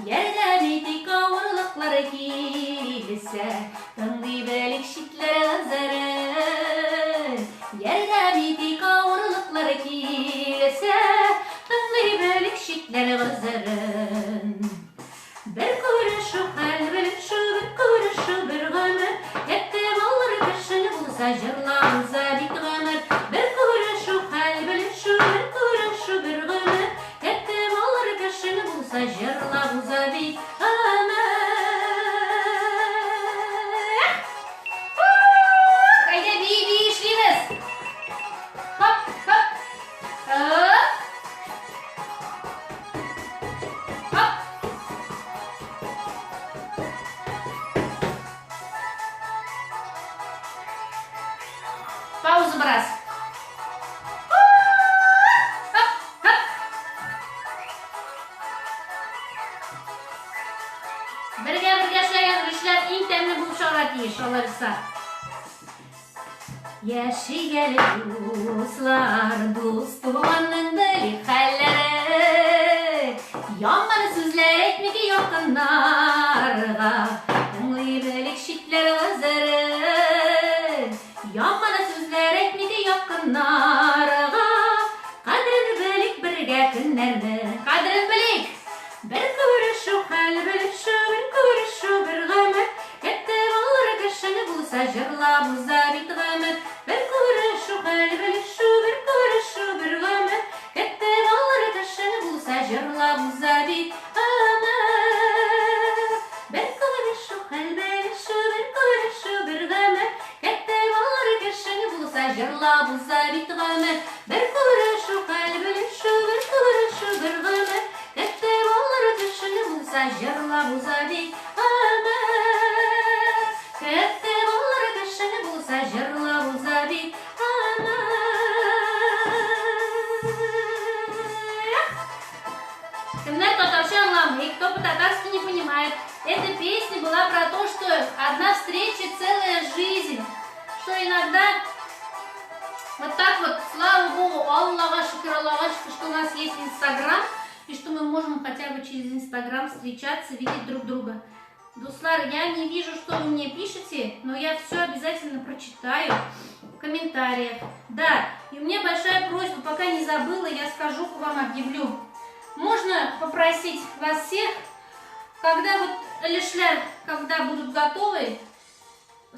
Yerden itik avurlıkları kilise, tındı belik şitleri azarı. Yerden itik avurlıkları kilise, tındı belik şitleri azarı. Bir kuruşu kalbülüşü, bir kuruşu bir gımet. Hette balları kaşını bulsa jırla bulsa bit gımet. Bir kuruşu kalbülüşü, bir kuruşu bir gımet. Hette balları kaşını bulsa jırla bulsa bit gımet. Haydi bir işlemiz. Hop hop. Hop. Hop. Пауза брас. Хоп, хоп. Birga ishlagan ishlar eng ta'mli bo'lishi oladi inshaalloh. Yaşıgalı dostlar, dostumanın bilik halleri. Yaman sözler etmeki yakınlarga, tınlı bilik şitler azarı. Yaman sözler etmeki yakınlarga, kadrini bilik birge günlerde. Qadrin bilik. Bir kıvırışı kalbülüşü, bir kıvırışı bir gımet. Kette balları kaşını bulsa jırla bulsa bit gımet. Bir kıvırışı kalbülüşü, bir kıvırışı bir gımet. Kette balları kaşını bulsa jırla bulsa bit gımet. Bir kıvırışı kalbülüşü, bir kıvırışı bir gımet. Kette balları kaşını bulsa jırla bulsa bit gımet. Bir kıvırışı kalbülüşü, bir kıvırışı bir gımet. Kette balları kaşını bulsa jırla bulsa bit gımet. Kette balları kaşını bulsa jırla bulsa bit gımet. Темная татарша анламый. Кто по-татарски не понимает, эта песня была про то, что одна встреча целая жизнь. Что шүкір Аллах'a, что у нас есть Инстаграм, и что мы можем хотя бы через Инстаграм встречаться, видеть друг друга. Дуслар, я не вижу, что вы мне пишете, но я все обязательно прочитаю в комментариях. Да, и у меня большая просьба, пока не забыла, я скажу, к вам объявлю. Можно попросить вас всех, когда вот лишлер, когда будут готовы,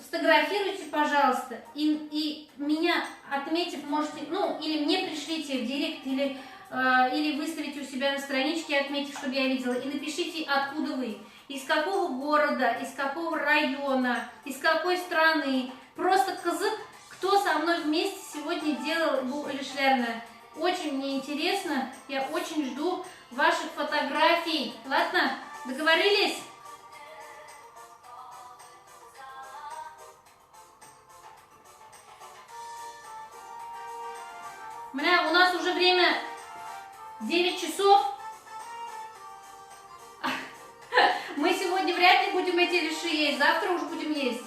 сфотографируйте, пожалуйста, и меня отметив, можете, ну, или мне пришлите в директ, или выставите у себя на страничке, отметив, чтобы я видела, и напишите, откуда вы, из какого города, из какого района, из какой страны. Просто кызык, кто со мной вместе сегодня делал лишлерное. Очень мне интересно, я очень жду ваших фотографий. Ладно, договорились? У нас уже время 9 часов. Мы сегодня вряд ли будем эти лиши есть, завтра уже будем есть.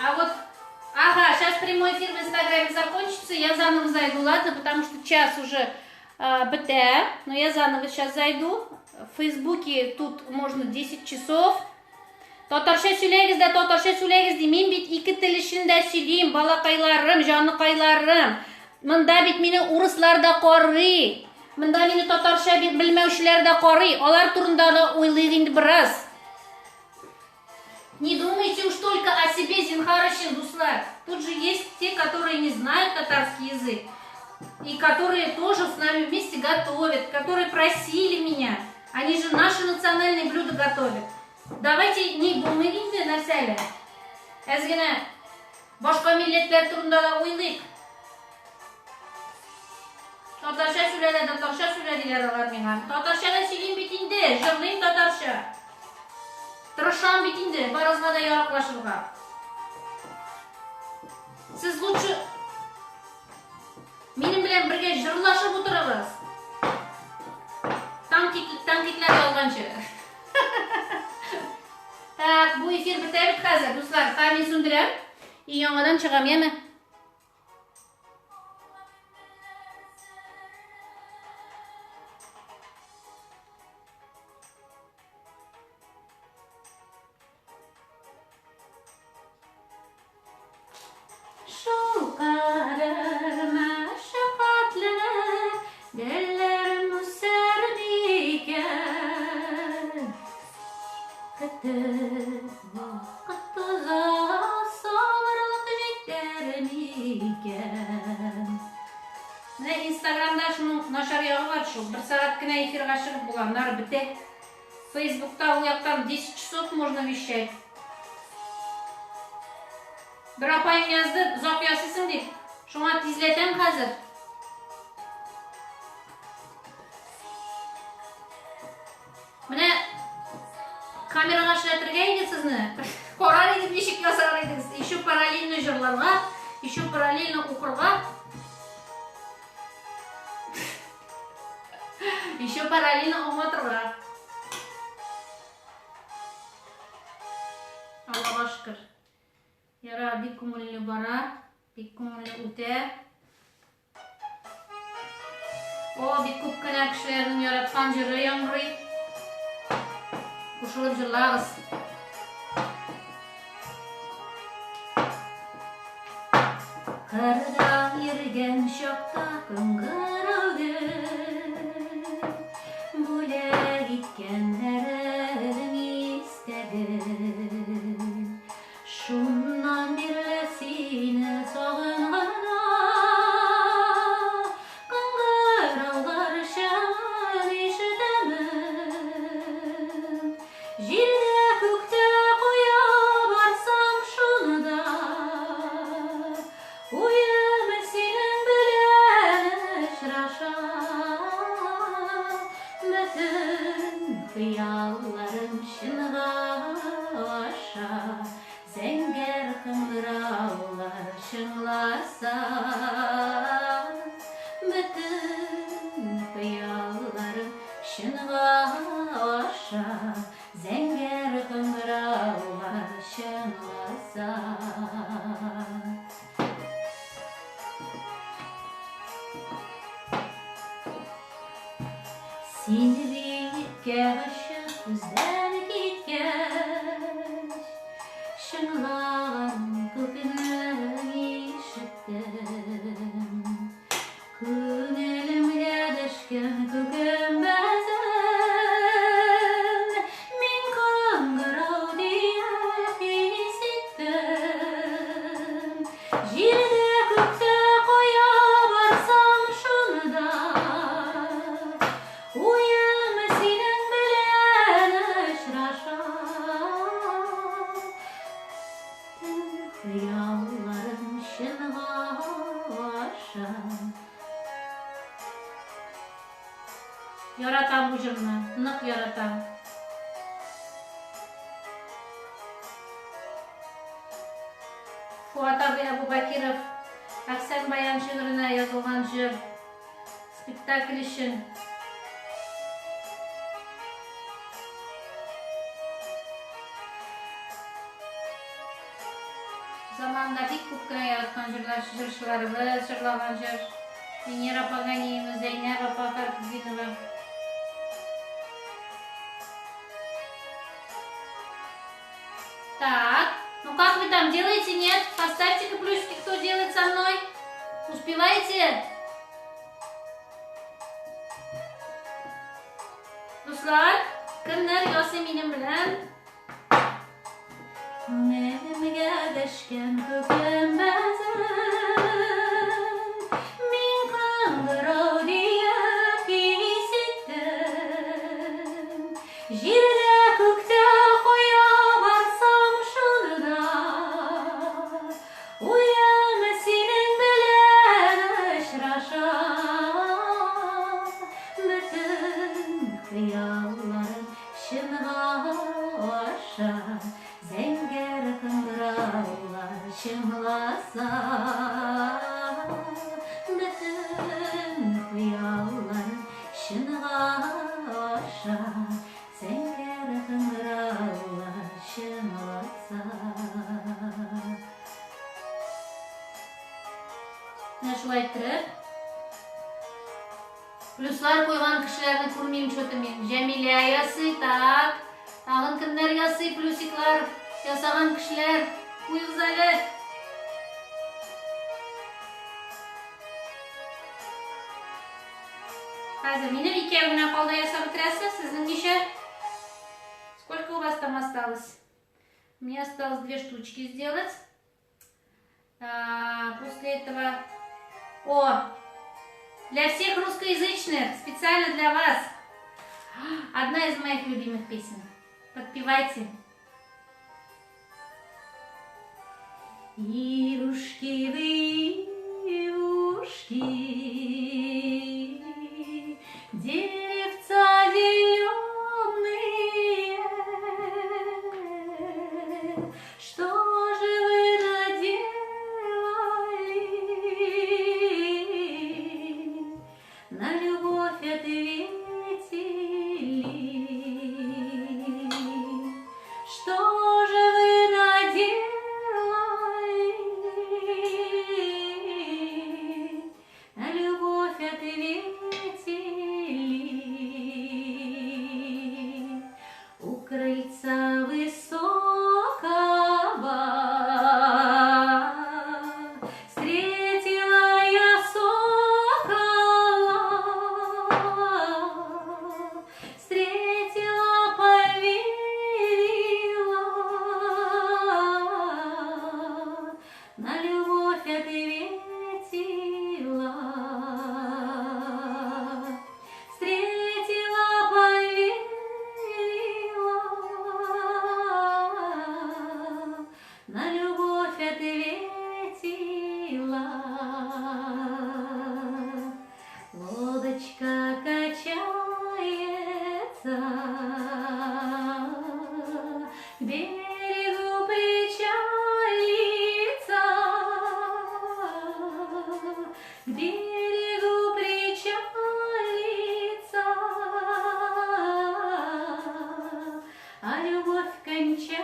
А вот, ага, сейчас прямой эфир в Инстаграме закончится, я заново зайду, ладно, потому что час уже БТ, но я заново сейчас зайду. В Фейсбуке тут можно 10 часов. Татарша сөйләгез дә, татарша сөйләгез ди. Мин бит ике тел эчендә сөйлим, балакайларым, җаныкайларым. Монда бит мине урыслар да карый. Монда мине татарша белмәүчеләр дә карый. Алар турында да уйлыйк инде бераз. Не думайте уж только о себе, зинхар өчен, дуслар. Тут же есть те, которые не знают татарский язык. И которые тоже с нами вместе готовят, которые просили меня. Они же наши национальные блюда готовят. Давайте не булмыйгинде нәрсәле. Әзгенә башка милләтләр турында да уйлыйк. Татарша сөйләде, татарша сөйләделәр алар миңа. Татарша да сөйлим бит инде, җырлыйм татарша. Тырышам бит инде, барызга да яраклашырга. Сез лучше минем белән бергә җырлашып утырыгыз. Танкитлар ялганчы. Так, bu эфир бетә бит хәзер, дуслар. Камин сүндерәм и яңадан чыгам, яме? Шул кадәр мәшәкатьләр, дәлләрем үсәр микән? Көтеп вакыт уза, сабырлык җитәр микән? Менә Инстаграмда шуның начар ягы бар шул. 1 сәгать кенә эфирга чыгып булганнар бетә. Фейсбукта ул яктан 10 часов можно вещать. Bir apayım yazdı, uzak yazısın deyip. Şuna tizleten hazır. Mene kameraga işletirge idi sizni. Korar edip nişik yazar ediniz. Еще параллельно жырларга, еще параллельно укырга. Еще параллельно аңлатырга. Аллага шükür. Яра бик күңелле бара, бик күңелле үтә. О, бик күп кенә кешеләрнең яраткан җыры яңгырый. Кушылып җырлагыз. Кырда йөргән чакта кыңгырауды, бүләк иткәннәрен истәдем. Шуннан бирле сине сагынганда, кыңгыраулар шагын ишетәмен. Җирдә күктә куя барсам шуны да, уем синең белән очрашам. Бөтен хыялларым чынга аша, зәңгәр кыңгыраулар чыңласа. Бөтен хыялларым чынга аша, зәңгәр кыңгыраулар чыңласа. Синеlikке ғашық көзден кеткеш, шыңлаған көкінің ишіктім. Күнелімге дәшкен көкім бәзін, мен қаңғырау дейіп есеттім. Жерде көкте қоя барсам шыныда, уяма сенің білән ұшырашам. Түн қиялларым шынға аша. Яратам бұл жырны, нық яратам. Фуат Абубакиров Аксен Баян шигырына yazылған жыр спектакль үшін. Заманда бик күп кенә яраткан җырчыларыбыз җырлаган җыр. Венера Паганиева, Зәйнәп апа Фәрхетдинова. Так, ну как вы там делаете, нет? Поставьте-ка плюсики, кто делает со мной. Успеваете? Дуслар, кемнәр ясый минем белән? Күңелемгә дәшкән күкем бәзен, мин каңгырау диеп исеттем. Җирдә күктә куя барсам шуныда, уяма синең белән очрашам. Бөтен хыялларым чынга аша, зәңгәр кыңгыраулар чыңласа. Бөтен хыялларым чынга аша, зәңгәр кыңгыраулар чыңласа. Менә шулай иттереп, плюслар куйган кешеләрне күрмим что-то мин. Җәмилә ясый, так. Тагын кемнәр ясый плюсиклар ясаган кешеләр? Куйгыз әле. Хәзер минем икәү генә калды ясап бетерәсез. Сезнең ничә? Сколько у вас там осталось? Мне осталось 2 штучки сделать. После этого... О! Для всех русскоязычных, специально для вас. Одна из моих любимых песен. Подпевайте. Ивушки вы, ивушки, деревца зеленые, что же вы наделали? На любовь ответили. Что же вы наделали? На любовь ответили. У крыльца высокого встретила я сокола, встретила, поверила, на любовь ответила. Встретила, поверила, на любовь ответила. Лодочка качается, к берегу причалится, к берегу причалится, а любовь кончается.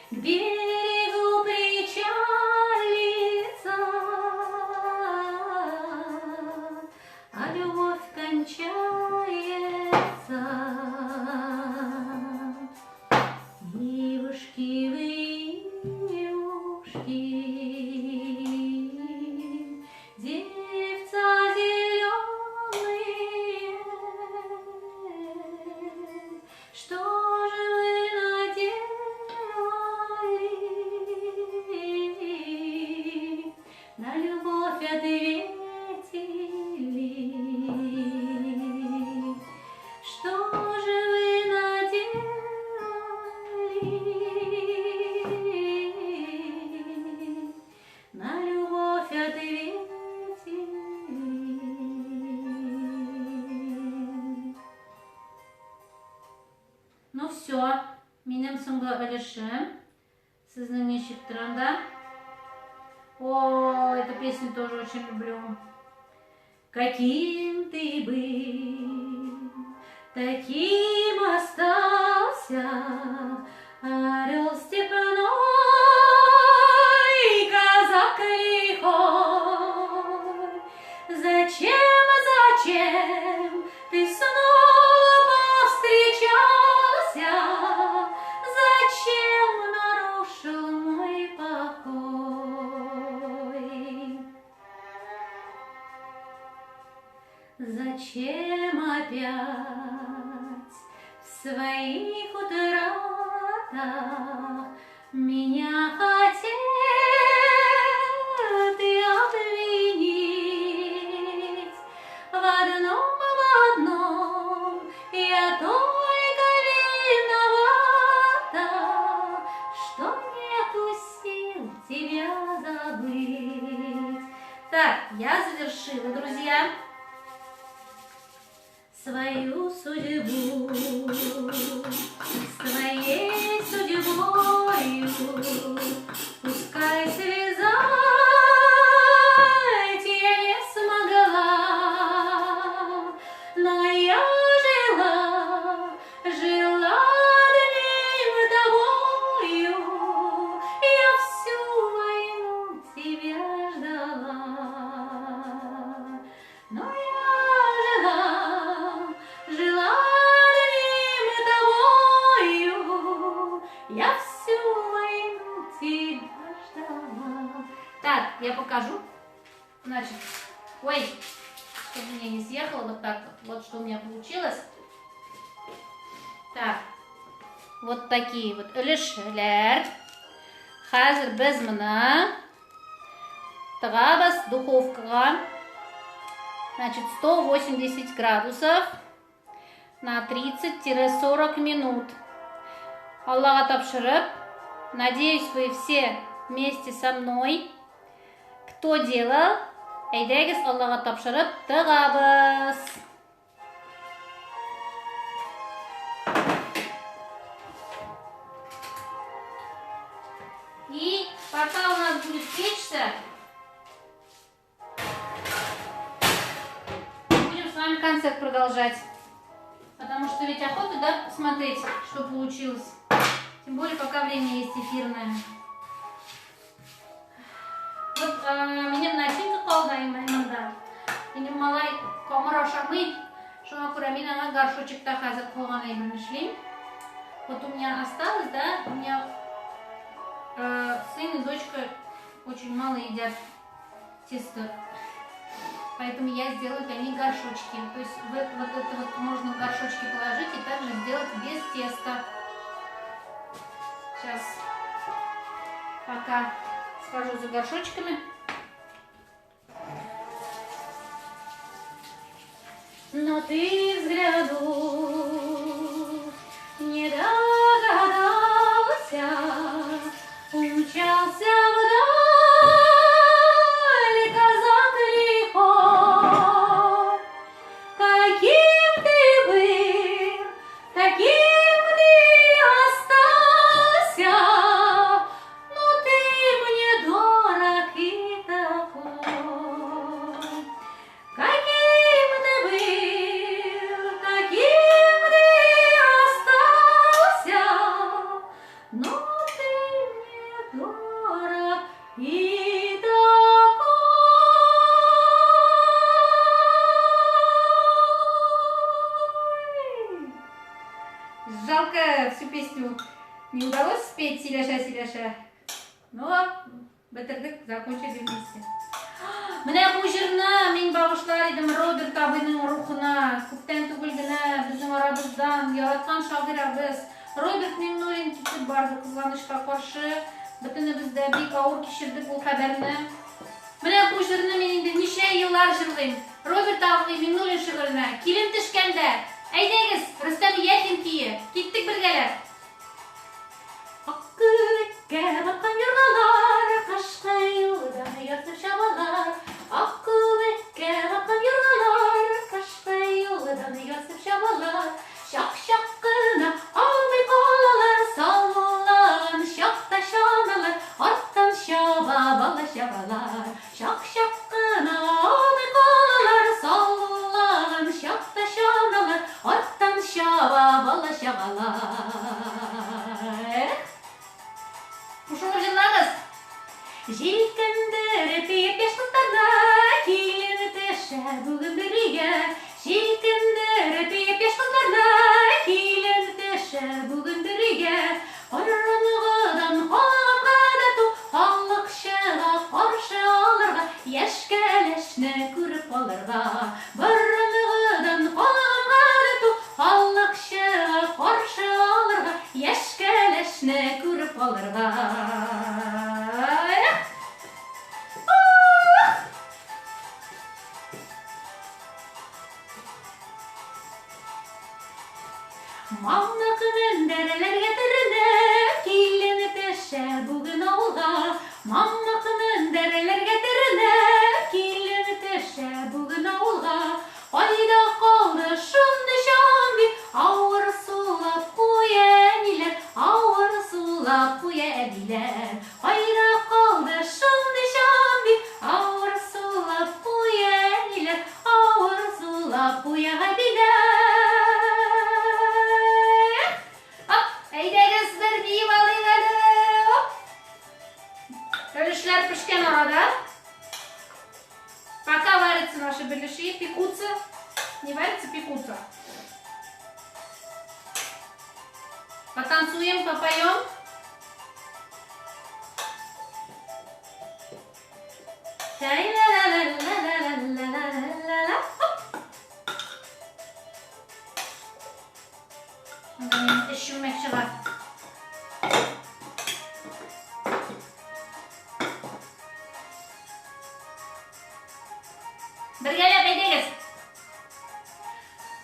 К берегу причалится, өлешем. Сызнын нечик транда. О, эту песню тоже очень люблю. Каким ты был, таким остался орел степной, казак лихой. Зачем ты снова встречался? Зачем нарушил мой покой? Зачем опять в своих утратах меня хотел ты обвинить? В одном я только виновата, что нету сил тебя забыть. Так, я завершила, друзья, свою судьбу с твоей судьбою. Пускай связать я не смогла, но я жила одним тобою. Я всю войну тебя ждала, но я жила одним тобою. Я всю войну тебя ждала. Так, я покажу. Значит, ой, чтобы меня не съехало вот так вот. Вот что у меня получилось. Так, вот такие вот өлешелер. Хәзер без моны тыгабыз духовкага. Значит, 180 градусов на 30-40 минут. Аллаха тапшырып. Надеюсь, вы все вместе со мной. Кто делал? Әйдәгез Аллаха тапшырып тыгабыз. И пока у нас будет печься, будем с вами концерт продолжать. Потому что ведь охота, да, посмотреть, что получилось. Тем более, пока время есть эфирное. Вот меня начинка колдаймында. Менің малай комар ашамый. Шуңа күрә мин аңа горшочекта хәзер кылган әйберне эшлим. Вот у меня осталось, да, у меня сын и дочка очень мало едят тесто. Поэтому я сделаю для них горшочки. То есть вот это вот можно в горшочки положить и также сделать без теста. Сейчас пока схожу за горшочками. Но ты взгляду не догадался, умчался вдаль казак лихой. Каким ты был, таким ты остался, но ты мне дорог и такой. Каким ты был, таким ты остался, но ты мне дорог и такой. Жалко, всю песню не удалось спеть Силяша. Но бетердик, закончили вместе. Менә бу җырны мин багышлар идем Роберт абыйның рухына. Күптән түгел генә безнең арабыздан яраткан шагыйрәбез Роберт Миңнуллин китеп барды кызганычка каршы. Бөтенебез дә бик авыр кичердек ул хәбәрне. Менә бу җырны мин инде ничә еллар җырлыйм. Роберт абый Миңнуллин шигыренә. Килен төшкәндә. Әйдәгез, Рөстәм Яхин кие. Киттек бергәләп. Аккүккә баткан юргалар, кашка юлдан яртып чабалар. Аккүккә баткан юргалар, кашка юлдан яртып чабалар. Шак-шак кына алмый калалар, салмалар Желкіндіріп епеш қыздарға келін тәші бүгін бірге. Желкіндіріп епеш қыздарға келін тәші бүгін бірге. Қаранығыдан қаланға да ту, халық шыға қаршы алырға, ешкелешні көріп алырға. Қаранығыдан қаланға да ту, халық шыға қаршы алырға, ешкелешні көріп алырға. Мамнақының дәрілерге түрініп, келін тәші бүгін ауылға. Мамнақының дәрілерге түрініп, келін тәші бүгін ауылға. Қайда қалды шынды шамби, ауыр сулап қоя әнилер, ауыр сулап қоя әдилер. Қайда қалды шынды шамби, ауыр сулап қоя әнилер, ауыр сулап қоя әдилер. Беляшlar пішкен арада. Пока варятся наши беляши, пекутся. Не варятся, пекутся. Потанцуем, попоем. Düşünmek çıkar. Біргелеп әйдеңіз.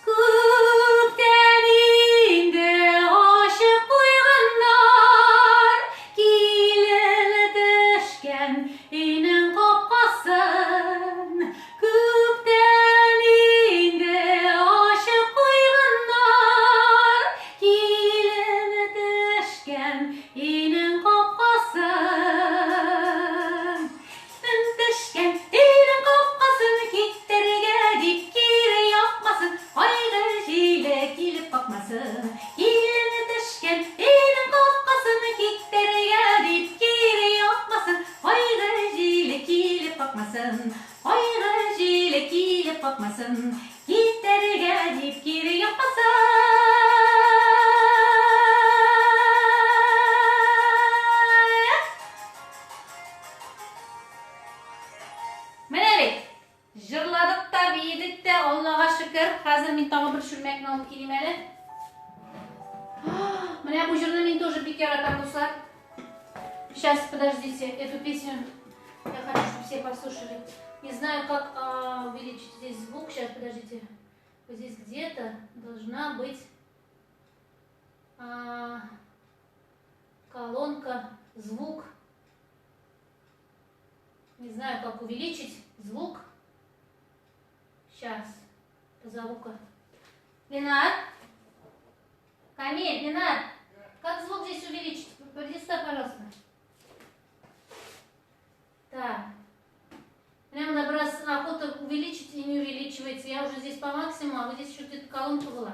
Көктен енді ашып қойғандар, келін тәшкен үйінің қапқасын. Көктен енді ашып қойғандар, келін тәшкен үйінің қапқасын. Тәшкен үйінің қапқасын, киттерге деп кері япмасын, қайғы желі келіп бақмасын. Келін тәшкен үйінің қапқасын, киттерге деп кері япмасын, қайғы желі келіп бақмасын. Қайғы желі келіп бақмасын, киттерге деп кері япмасын. Жырладық та, бейдік те, Аллаға шүкір. Қазір мен тағы бір шүрмәкін алып келем әлі. Міне бұл жырны мен тоже бек яратам, достар. Сейчас, подождите, эту песню я хочу, чтобы все послушали. Не знаю, как увеличить здесь звук. Сейчас, подождите. Вот здесь где-то должна быть колонка звук. Не знаю, как увеличить звук. Сейчас. Позову-ка. Ленар? Камиль, Ленар, как звук здесь увеличить? Приди сюда, пожалуйста. Так. Мне надо раз охота увеличить и не увеличивается. Я уже здесь по максимуму, а вот здесь еще где-то колонка была.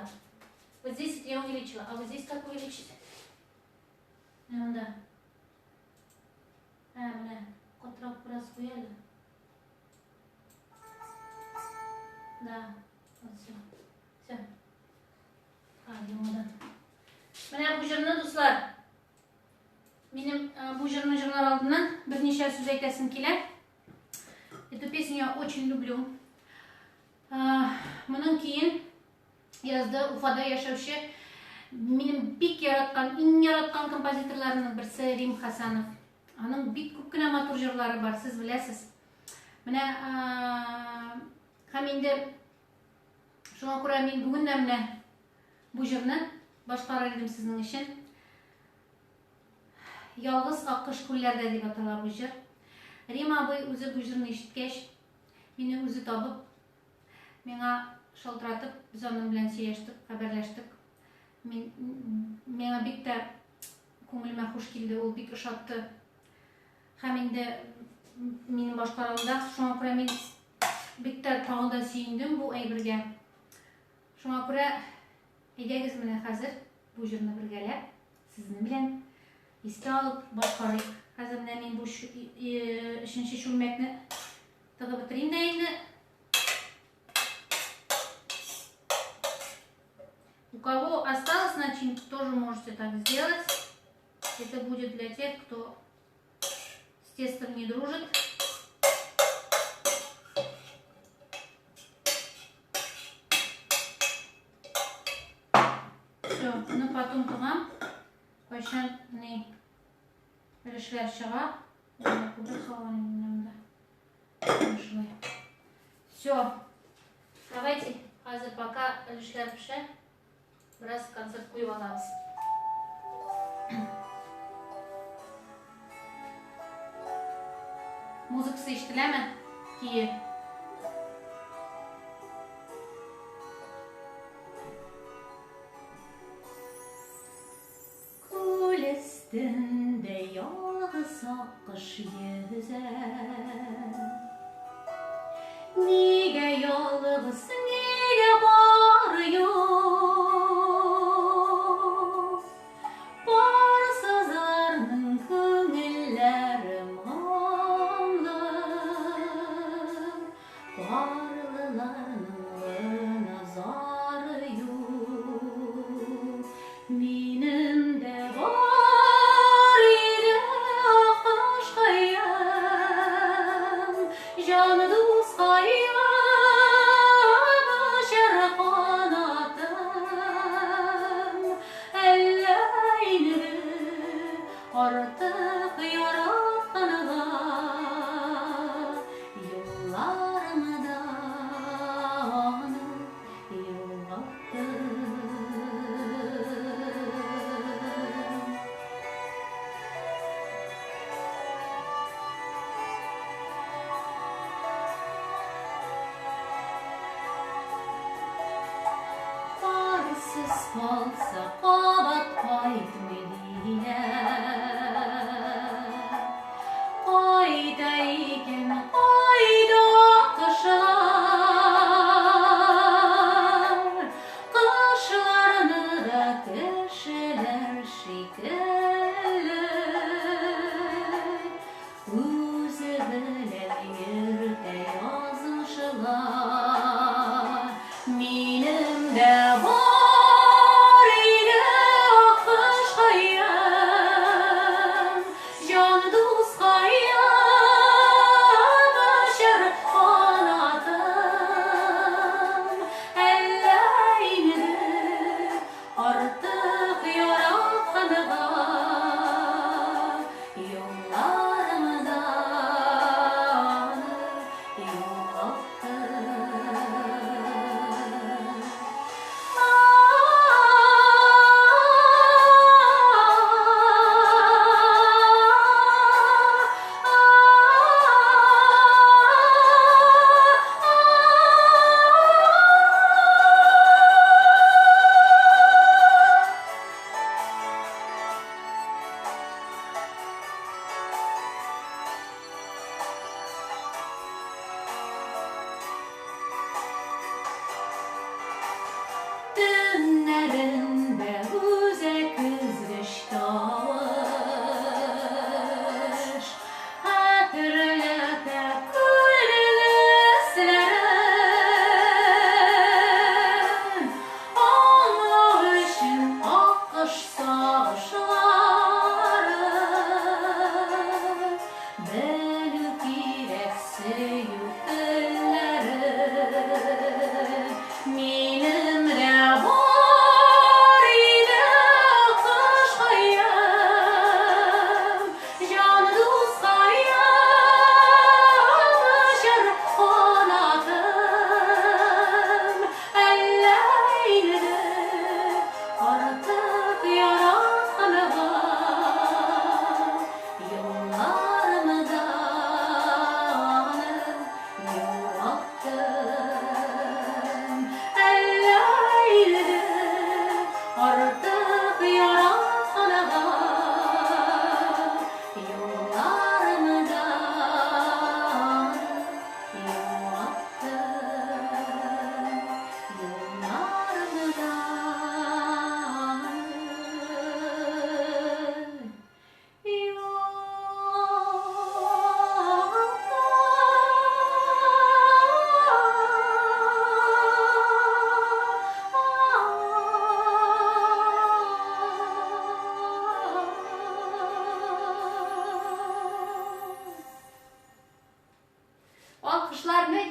Вот здесь я увеличила. А вот здесь как увеличить? Ну да. Бля. Контракт раз хуяли. Да. Вот все. Все. Мода. Менә бу җырны, дуслар, минем бу җырны җырлар алдыннан берничә сүз әйтәсем килә. Эту песню я очень люблю. Моның кейін язды Уфада яшәүче минем бик яраткан, иң яраткан композиторларның берсе Рим Хасанов. Аның бик күп кенә матур җырлары бар, сез беләсез. Менә һәм инде шуңа күрә мин бүген дә менә бу җырны башкарыр идем сезнең өчен. Ялгыз аккош күлләрдә дип атала бу җыр. Рим абый үзе бу җырны ишеткәч, мине үзе табып, миңа шалтыратып, без аның белән сөйләштек, хәбәрләштек. Миңа бик тә күңелемә хуш килде, ул бик ошатты. Һәм инде минем башкаруымда, шуңа күрә мин бик тә тагы да сөендем бу әйбергә. Шуңа күрә әйдәгез менә хәзер бу җырны бергәләп сезнең белән искә алып башкарыйк. Хәзер менә мин бу üçüncü şulmekni tığı bitireyim de endi. У кого осталась начинка, тоже можете так сделать. Это будет для тех, кто с тестом не дружит. Все, ну потом тумам. Пойшенный решляр шага. Все. Давайте, hazır пока решляр пише. Biraz концерт куйып алабыз. Музыкасы ишетеләме? Кие. Күл өстендә ялгыз аккош йөзәр. Нигә ялгыз, нигә бары юк? Барсызларның күңелләрем аңлы, барлыларның назары юк. Минем дә бар иде аккошкаем, җаны дускаем, очар канатым. Әллә инде артык яратканга, юлларымда аны югалттым. Барсыз калса кабат кайтмый диләр. Кайда икән, кайда кошлар? Кошларны да кешеләр шикелле үзе белән йөртә язмышлар. Минем дә бар иде аккошкаем, җан дускаем,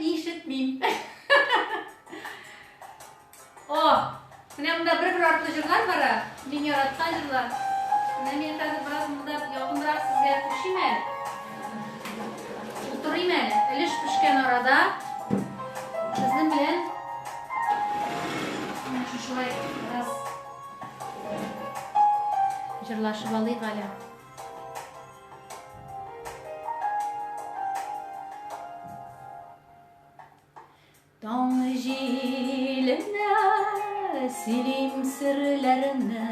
ишетмим. О, менә монда бер артлы җырлар бара. Мин яраткан җырлар. Менә мин хәзер бераз монда якынрак сезгә кушыйм әле. Утырыйм әле. Элеш пешкән арада сезнең белән шушылай бераз җырлашып алыйк әле. Таң җиленә сөйлим серләрне,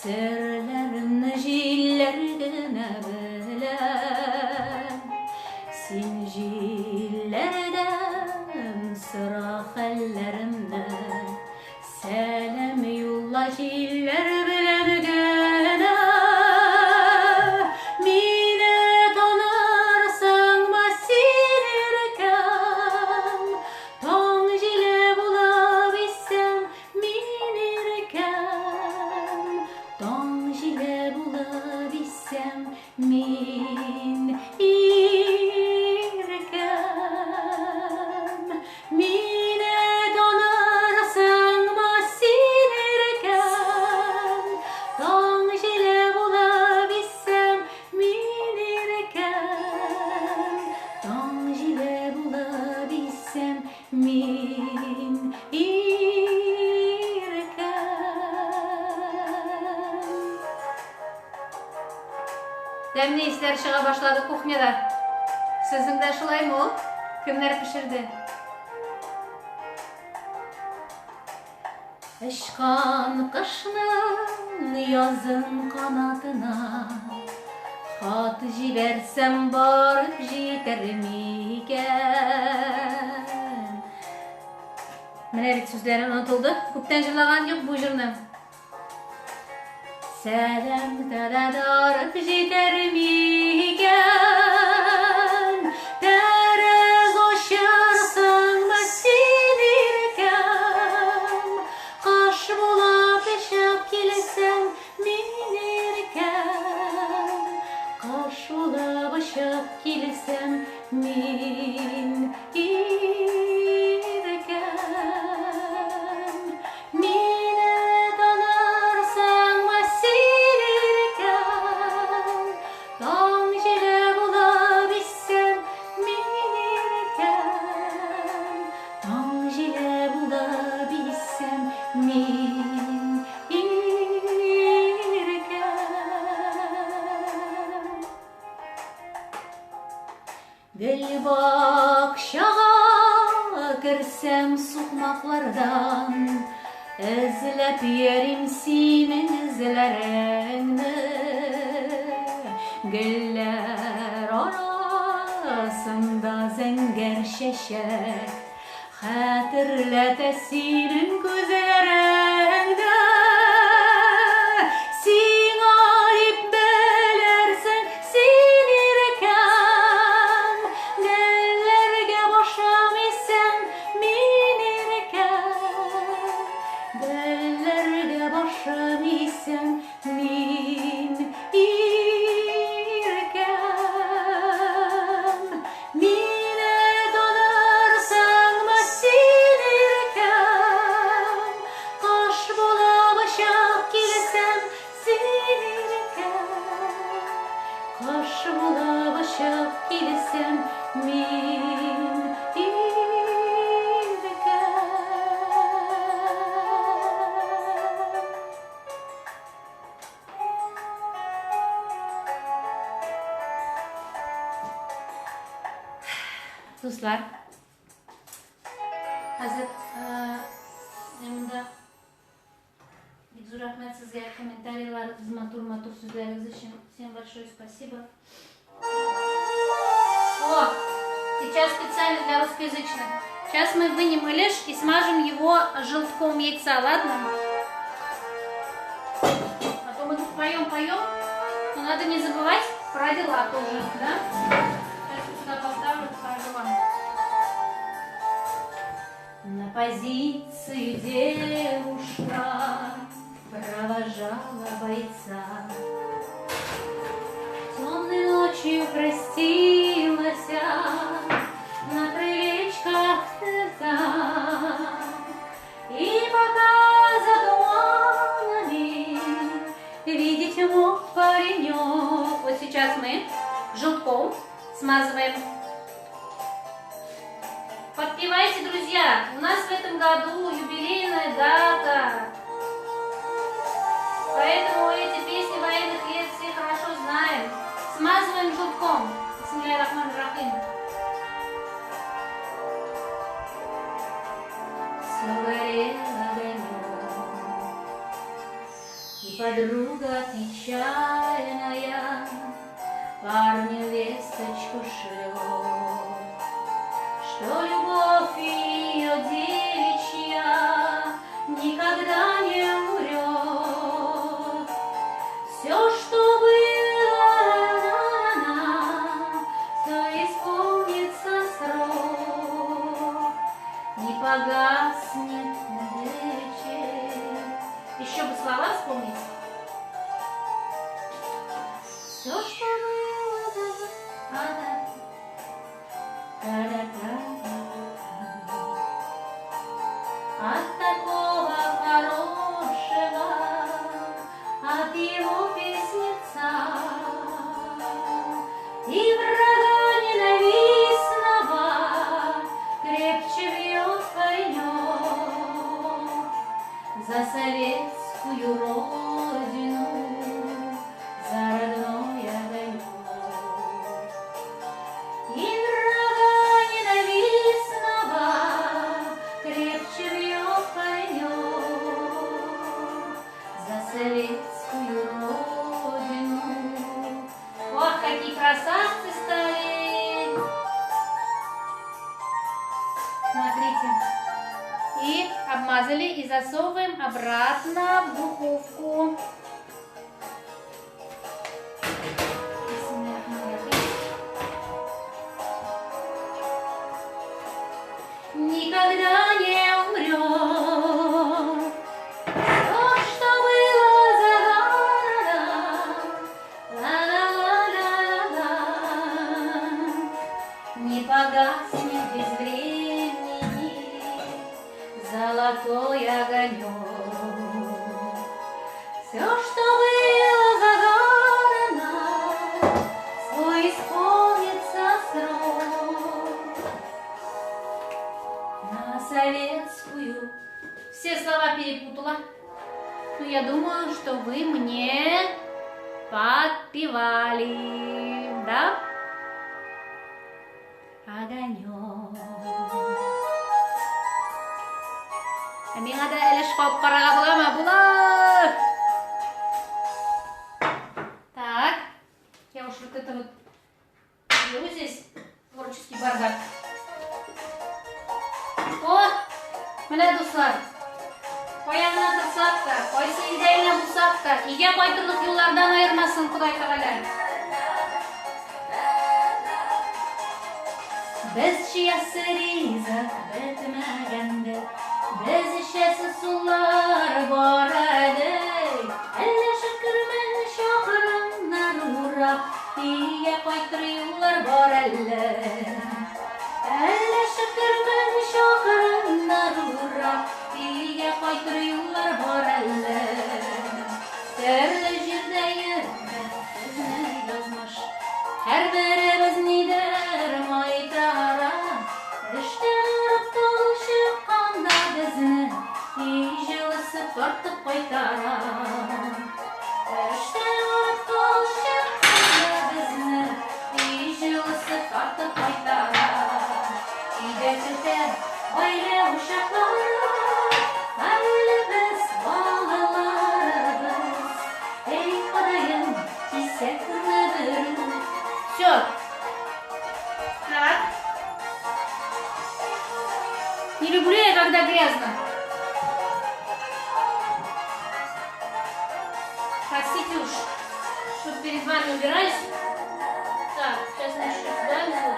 серләрне җилләр генә белә. Син җилләрдән сора хәлләремне, сәлам юлла җилләр белән генә. Мине танырсыңмы син иркәм, таң җиле була бисәм мин иркәм, таң җиле була бисәм мин иркәм. Мине танырсыңмы син иркәм, таң җиле була бисәм мин иркәм, таң җиле була бисәм мин иркәм. Тәмле исләр чыга башлады кухняда. Сезнең дә шулаймы ул? Кемнәр пешерде? Очкан кышның язын канатына, хат җибәрсәм барып җитәр микән? Менә бит сүзләре онытылды. Күптән җырлаган юк бу җырны. Сәлам барып җитәр микән? Тәрәз ачарсыңмы син иркәм? Каш булып очып килсәң мин иркәм, каш булып очып килсәм мин иркәм. Мине танырсыңмы син иркәм, таң җиле була бисәм мин иркәм, таң җиле була бисәм мин иркәм. Гөл бакчага керсәм сукмаклардан, эзләп йөрим синең эзләреңне. Гөлләр арасында зәңгәр чәчәк, хәтерләтә синең күзләреңне. Син алып белерсең син иркәм, гөлләргә башамыйсың мин иркәм, гөлләргә башамыйсың мин иркәм. Мине танырсыңмы син иркәм, каш булып очып килсәм син иркәм, каш булып очып килсәм мин иркәм. Дуслар, хәзер монда бик зур рәхмәт сезгә комментарийларыгыз, матур сүзләрегез өчен. Всем большое спасибо. О, сейчас специально для русскоязычных. Сейчас мы вынем элеш и смажем его желтком яйца, ладно? А то мы тут поем, но надо не забывать про дела тоже, да? Сейчас сюда поставлю, покажу вам. На позиции девушка провожала бойца. Темной ночью простилась, на крыле желтком смазываем. Подпевайте, друзья, у нас в этом году юбилейная дата. Поэтому эти песни военных лет все хорошо знаем. Смазываем желтком. Бисмиллахир-рахманир-рахим. Все горело огонем, и подруга печальная парню весточку шлет, что любовь ее девичья никогда не умрет. Все, что было, то исполнится срок, не погаснет вечер. Еще бы слова вспомнить. Все, что было, от такого хорошего, от его песница, и врага ненавистного крепче бьет паренек за советскую родину, за родной огонек. И врага ненавистного крепче бьет паренек за советскую родину. Ох, какие красавцы стали! Смотрите. И обмазали и засовываем обратно в духовку. Никогда не умрет то, что было загадано, ла-ла-ла-ла-ла, не погаснет без времени золотой огонек. Все, что было загадано, свой исполнится срок. На советскую. Все слова перепутала. Но я думаю, что вы мне подпевали. Да? Огонек. Мен ада әлі шпалып қараға бола ма? Бола! Так. Я уж вот это вот делаю здесь. Творческий бардак. О! Міне достар. Қоянына тұрсақ та, қойсы идейіне бұлсақ та, иге қойтырлық юллардан айырмасын Құдай тағала. Без чиясы ризық бітмәгәнде, без ішесі сулар бар әлі. Әлі шүкір мен шақырымнар урап, иге қайтыр юллар бар әлі. Әлі шүкір мен шақырымнар урап, иге қайтыр юллар бар әлі. Төрлі жерде йөргән безне язмыш, һәрберебез нидер майтара. Эштән арып тол чыкканда безне ий җылысып тартып кайтара. Эштән арып тол чыкканда безне ий җылысып тартып кайтара. Өйдә көтә гаилә ушаклары, әле без балаларыбыз. Эй Ходаем, кисәк күрмәдер. Все. Так. Не люблю я, когда грязно. Простите уж, что перед вами убираюсь. Так, сейчас я еще сюда внесу.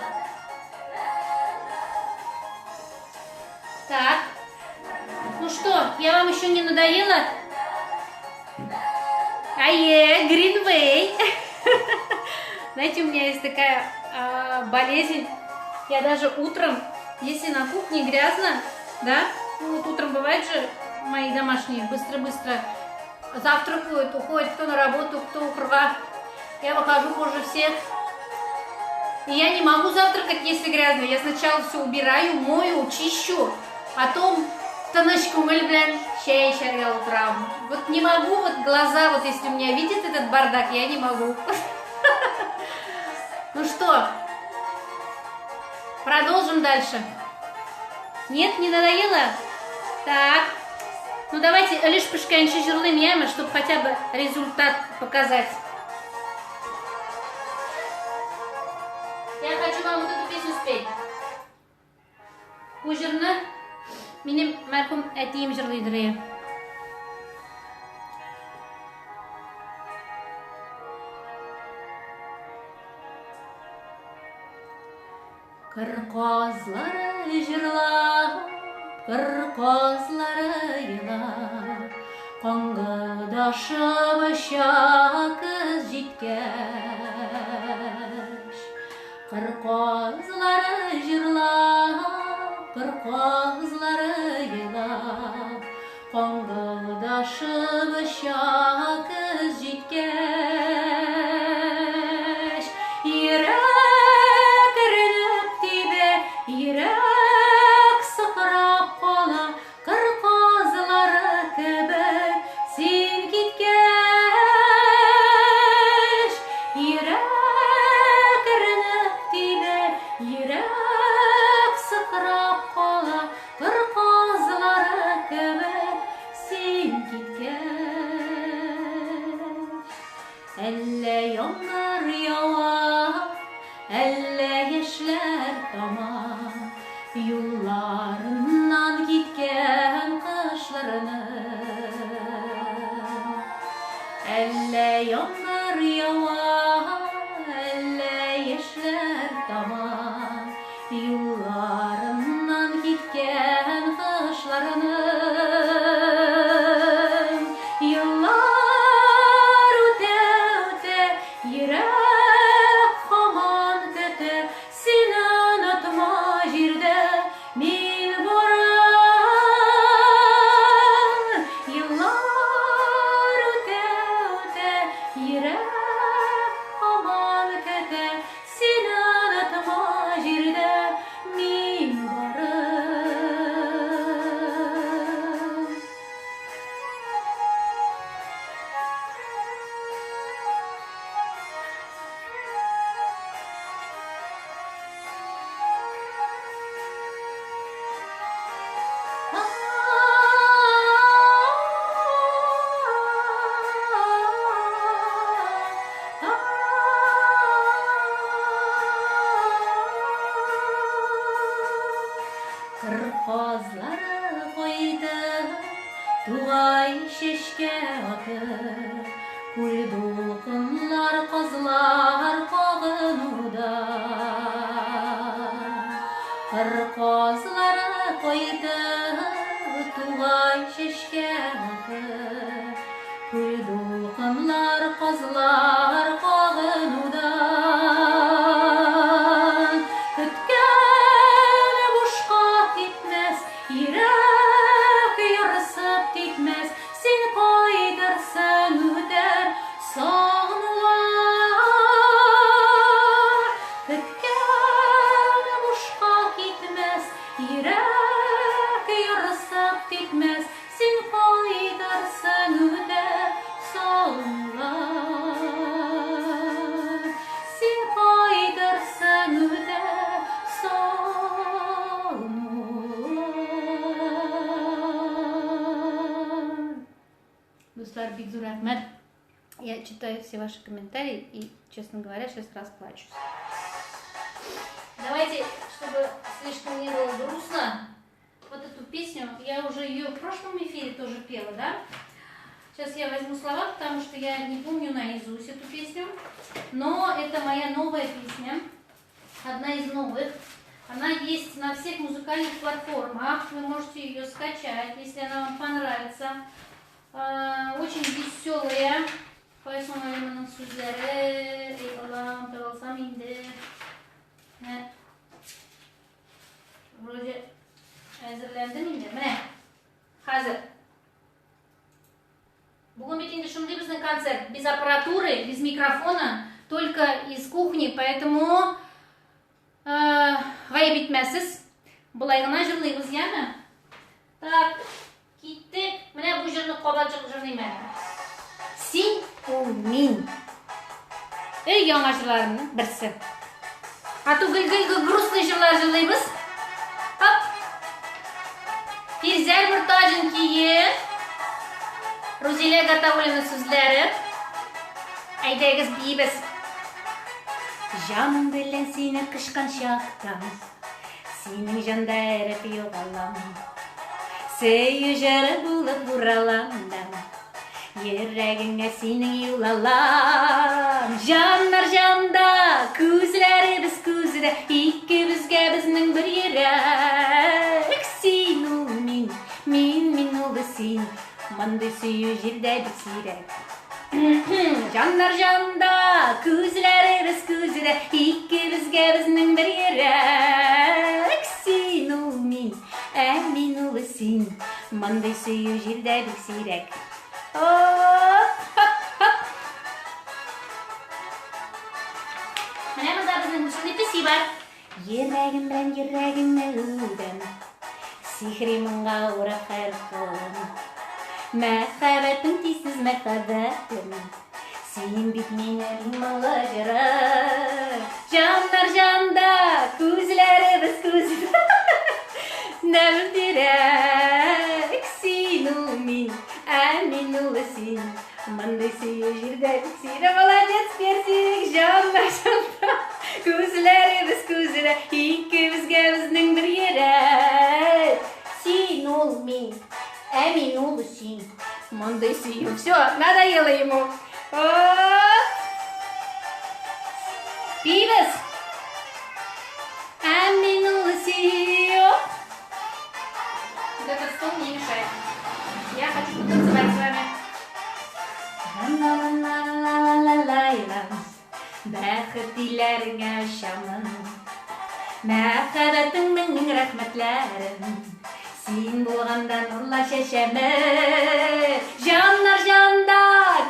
Так. Ну что, я вам еще не надоела? Гринвей. Знаете, у меня есть такая болезнь. Я даже утром, если на кухне грязно, да, ну вот утром бывает же, мои домашние быстро-быстро завтракают, уходят кто на работу, кто у крва. Я выхожу позже всех, И я не могу завтракать, если грязно. Я сначала все убираю, мою, чищу. Потом тыныч белян чай içerге утром. Вот не могу, вот глаза, вот если у меня видят этот бардак, я не могу. Ну что, продолжим дальше. Нет, не надоело? Так. Ну давайте лишь пешканчи жирлым ямы, чтобы хотя бы результат показать. Я хочу вам вот эту песню спеть. Bu jırını benim merhum ettiğim jırlıydır. Kır kozları jırlap, kır kozları yılap, Қаңғыдашы кыз жеткеш. Қыр қозлары жырлап, қыр қозлары елап, Қаңғыдашы кыз жеткеш. Ирек ірініп тибе, ирек сықырап қала, қыр қозлары кебек сен кеткеш. Ирек ірініп тибе, ирек сықырап қала, қыр қозлары кебек сен кеткеш. Әллә яңгыр ява, әллә яшьләр тама, юлларыннан киткән кышларының. Әллә яңгыр ява, әллә яшьләр тама, юлларыннан киткән кышларының. Еллар үтә, үтә, йөрәк һаман көтә, сине онытма җирдә мин барам. Еллар үтә, үтә, йөрәк һаман көтә, сине онытма җирдә мин барам. Кыр козлары койды, тугай чәчкә атып, күл дулкынлар козлар кагынуда. Кыр козлары койды, тугай чәчкә атып, күл дулкынлар козлар кагынуда. Көткән бушка китмәс, йөрәк ярсып китмәс, син кайдырсың үтәр сагынулар. Көткән бушка китмәс, йөрәк ярсып китмәс, син кайдырсың үтәр сагынулар. Син кайдырсың үтәр сагынулар. Достар, бик зур рахмәт. Я читаю все ваши комментарии и, честно говоря, сейчас расплачусь. Давайте, чтобы слишком не было грустно, вот эту песню, я уже ее в прошлом эфире тоже пела, да? Сейчас я возьму слова, потому что я не помню наизусть эту песню, но это моя новая песня, одна из новых. Она есть на всех музыкальных платформах, вы можете ее скачать, если она вам понравится. Очень веселая. Поясном элементінің сөздері, ей Аллам, тағалсам енді. Вроде әзірлендім енді. Міне, қазір. Бүгін бетінде шымды біздің концерт. Без аппаратуры, без микрофона, только из кухни, поэтому Гайып итмәсез. Булай гына җырлыйбыз, яме? Так, киттек. Менә бу җырны кабалҗык җырлыйм әле. Син, ул мин. Яңа җырларның берсе. Ату гыл-гыл грустный җырлар җырлыйбыз. Хоп. Фирзәл Муртаҗин кие. Рузилә Гатауллина сүзләре. Әйдәгез бийбез. Җаным белән сине кышкан чакта, синең җанда эреп югалам. Сөю җыры булып буралам да, йөрәгеңә синең юлалам. Җаннар җанда, күзләребез күзедә, икебезгә безнең бер йөрәк. Син ул мин, мин ул син, мондый сөю җирдә бик сирәк. Җаннар җанда, күзләребез күзедә, икебезгә безнең бер йөрәк. Син ул мин ул син, мондый сөю җирдә бик сирәк. Менә монда безнең шундый песи бар. Йөрәгем белән йөрәгемне үдем, сихри моңга урап кыркым. Мәхәббәтең тисез мәхәббәтем, син бит минем моңлы җырым. Җаннар җанда, күзләребез күзедә, нәм тирәк. Син ул мин ул син, мондый сөю җирдә бик сирәк. Молодец, персик. Җаннар җанда, күзләребез күзедә, икебезгә безнең бер йөрәк. Син ул мин ул син, мондый сөю. Все, надоело ему. Пибез. Мин ул син. Этот стол не мешает. Я хочу потанцевать с вами. Бәхет диләреңә шамын, мәхәббәтең минең рәхмәтләрем, син булганда нурлар чәчәме. Җаннар җанда,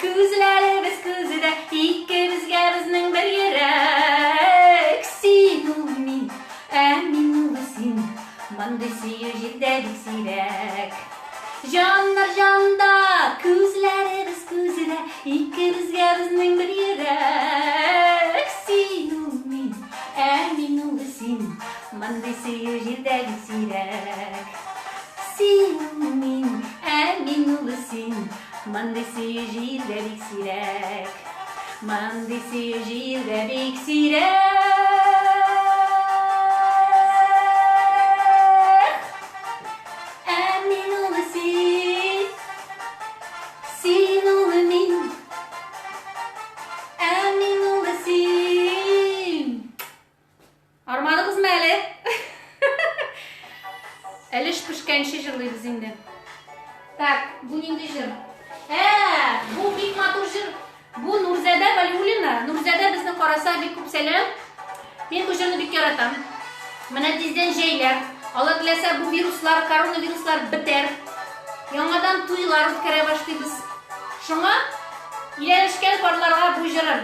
күзләребез күзедә, икебезгә безнең бер йөрәк. Син ул мин ул син, мондый сөю җирдә бик сирәк. Җаннар җанда, күзләребез күзедә, икебезгә безнең бер йөрәк. Син ул мин ул син, мондый сөю җирдә бик сирәк. Син ул мин ул син, мондый сөю җирдә бик сирәк. Мондый сөю җирдә бик сирәк. Мин ул син, син ул мин ул син. Армадыгызмы әле? Әлеш пешкәнче җырлыйбыз инде. Так, бу нинди җыр? Бу бик матур җыр. Бу Нурзәдә Вәлиуллина. Нурзәдә безне караса бик күп сәлам. Мин бу җырны бик яратам. Менә тиздән җәйләр. Алла теләсә бу вируслар, коронавируслар бетәр. Яңадан туйлар үткәрә башлыйбыз. Шуңа иләшкән парларга бу җырым.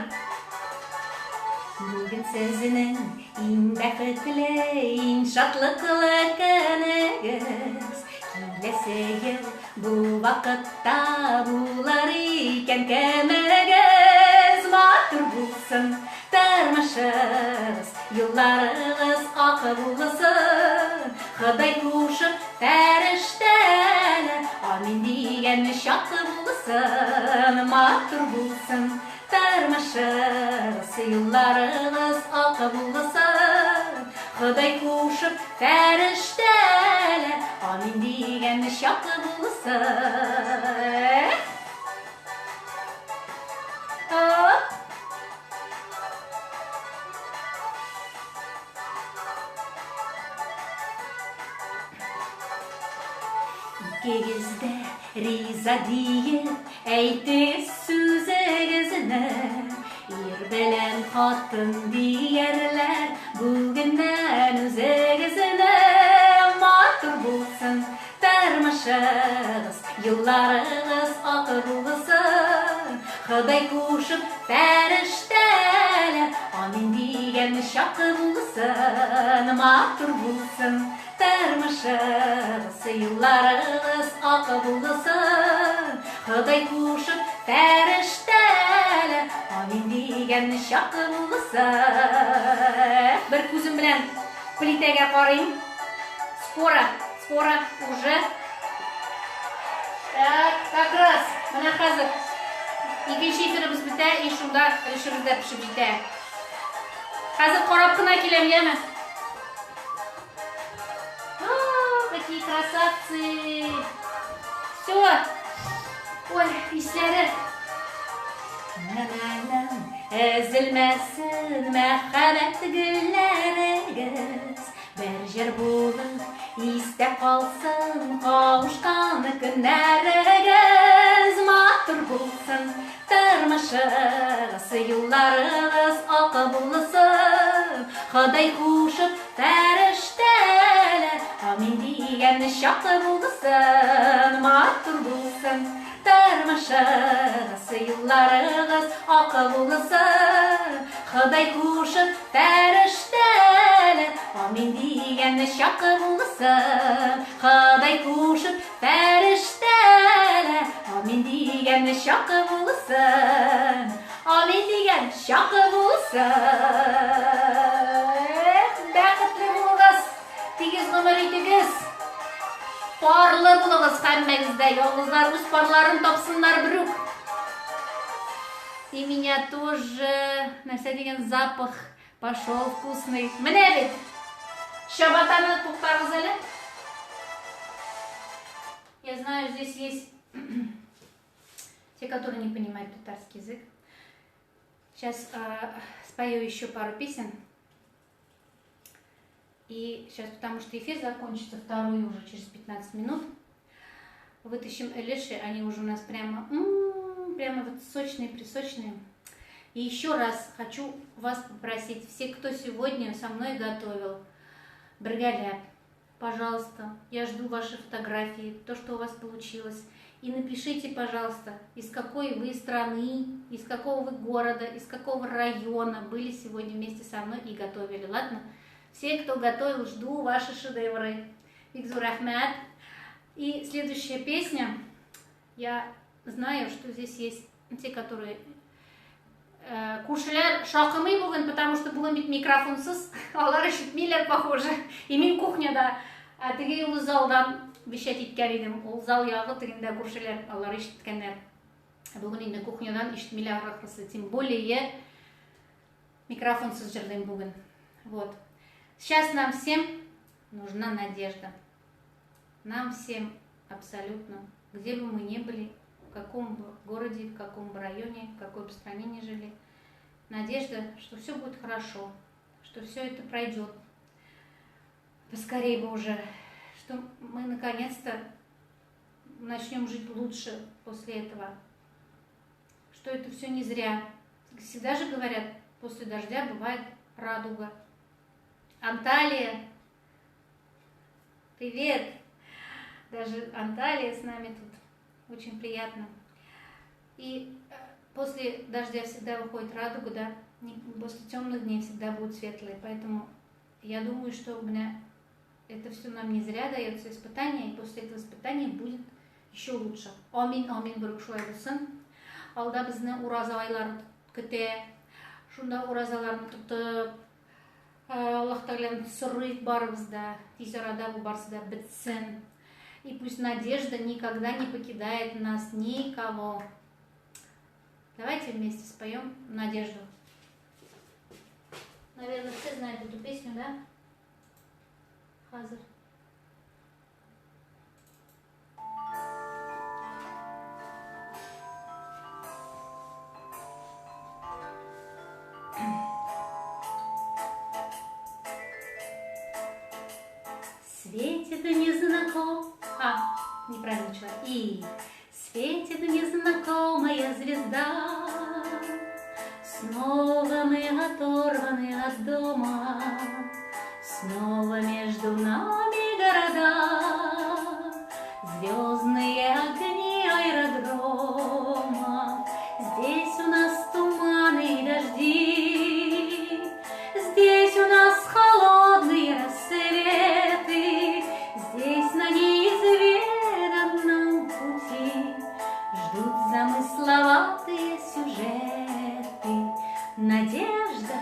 Бүген сезнең иң бәхетле, иң шатлыклы көнегез. Киләсе ел бу вакытта булыр икән кемегез. Матур булсын тормышыгыз, юлларыгыз ак булсын. Ходай кушып фәрештәләр, амин дигән чак булсын. Матур булсын тормышыгыз, юлларыгыз ак булсын. Ходай кушып фәрештәләр, амин дигән чак булсын. Икегездә риза диеп әйтегез сүзегезне. Ир белән хатын диярләр бүгеннән үзегезне. Матур булсын тормышыгыз, юлларыгыз ак булсын. Ходай кушып фәрештәләр, амин дигән шақы болсын, матур болсын, тормышыңыз, юлларыңыз ақы болсын, Құдай құшып тәріштәлі, амин деген шақы болсын. Бір көзім білән плитәгә қарайым. Скоро уже. Так, как раз, мына қазір екінші эфиріміз бітә, и шунда решіміз дә пішіп жетә. Қазір қарап қына келем, еме? Какие красавцы! Все! Ой, исләре! Әзілмәсін мәхәббәт гүлләрегез, бір жер болып истә қалсын қауышқан күннәрегез, матур болсын тормышыңыз, юлларыңыз ақы болсын, Құдай құшып фәрештәләр, амин деген шақы болсын, матур болсын тормышыңыз, юлларыңыз ақы болсын, Құдай құшып фәрештәләр, амин деген шақы болсын, Құдай құшып фәрештәләр, амин деген шақы болсын, амин деген шақы болсын. Бәқітлі болыңыз, тегіз ғұмыр етіңіз. Парлы болыңыз һәммәңізді, ялғызлар өз парларын тапсындар бірук. И меня тоже, нәрсе деген запах пошел вкусный. Міне бет, шабатаны тоқтарыңыз әлі. Я знаю, здесь есть те, которые не понимают татарский язык. Сейчас спою еще пару песен. И сейчас, потому что эфир закончится, второй уже через 15 минут, вытащим элеши, они уже у нас прямо вот сочные-присочные. И еще раз хочу вас попросить, все, кто сегодня со мной готовил биргалеп, пожалуйста, я жду ваши фотографии, то, что у вас получилось. И напишите, пожалуйста, из какой вы страны, из какого вы города, из какого района были сегодня вместе со мной и готовили, ладно? Все, кто готовил, жду ваши шедевры. Бигзур Ахмед. И следующая песня. Я знаю, что здесь есть те, которые кушали шақымый бүгін, потому что бүгін бит микрофонсыз. Алар ишетмейлер, похоже. И мен кухняда теге ул залдан бешет иткән идем. Ул зал ягы тегендә күршеләр, алар ишеткәннәр. Бүгін инде кухнядан ишетмейлер ахрысы. Тем более микрофонсыз җырлыйм бүгін. Вот. Сейчас нам всем нужна надежда. Нам всем абсолютно, где бы мы ни были, в каком бы городе, в каком бы районе, в какой бы стране ни жили, надежда, что все будет хорошо, что все это пройдет. Поскорее бы уже, что мы наконец-то начнем жить лучше после этого, что это все не зря. Всегда же говорят, после дождя бывает радуга. Анталия, привет! Даже Анталия с нами тут, очень приятно. И после дождя всегда выходит радуга, да? После темных дней всегда будут светлые. Поэтому я думаю, что у меня это все нам не зря дается испытание, и после этого испытания будет еще лучше. Амин, амин, бұрықшылай болсын. Алда бізді ураза айлары күте, шунда уразаларын тұтып, Аллах Тағаладан сұрайық барыбызда, тез арада бұл барсыда бітсін. И пусть надежда никогда не покидает нас, никого. Давайте вместе споем надежду. Наверное, все знают эту песню, да? Хазар. Светит неправильно начала. И светит незнакомая звезда. Снова мы оторваны от дома. Снова между нами города. Звездные огни аэродрома. Здесь у нас туманы и дожди. Здесь здесь у нас холодные рассветы, здесь на неизведанном пути ждут замысловатые сюжеты. Надежда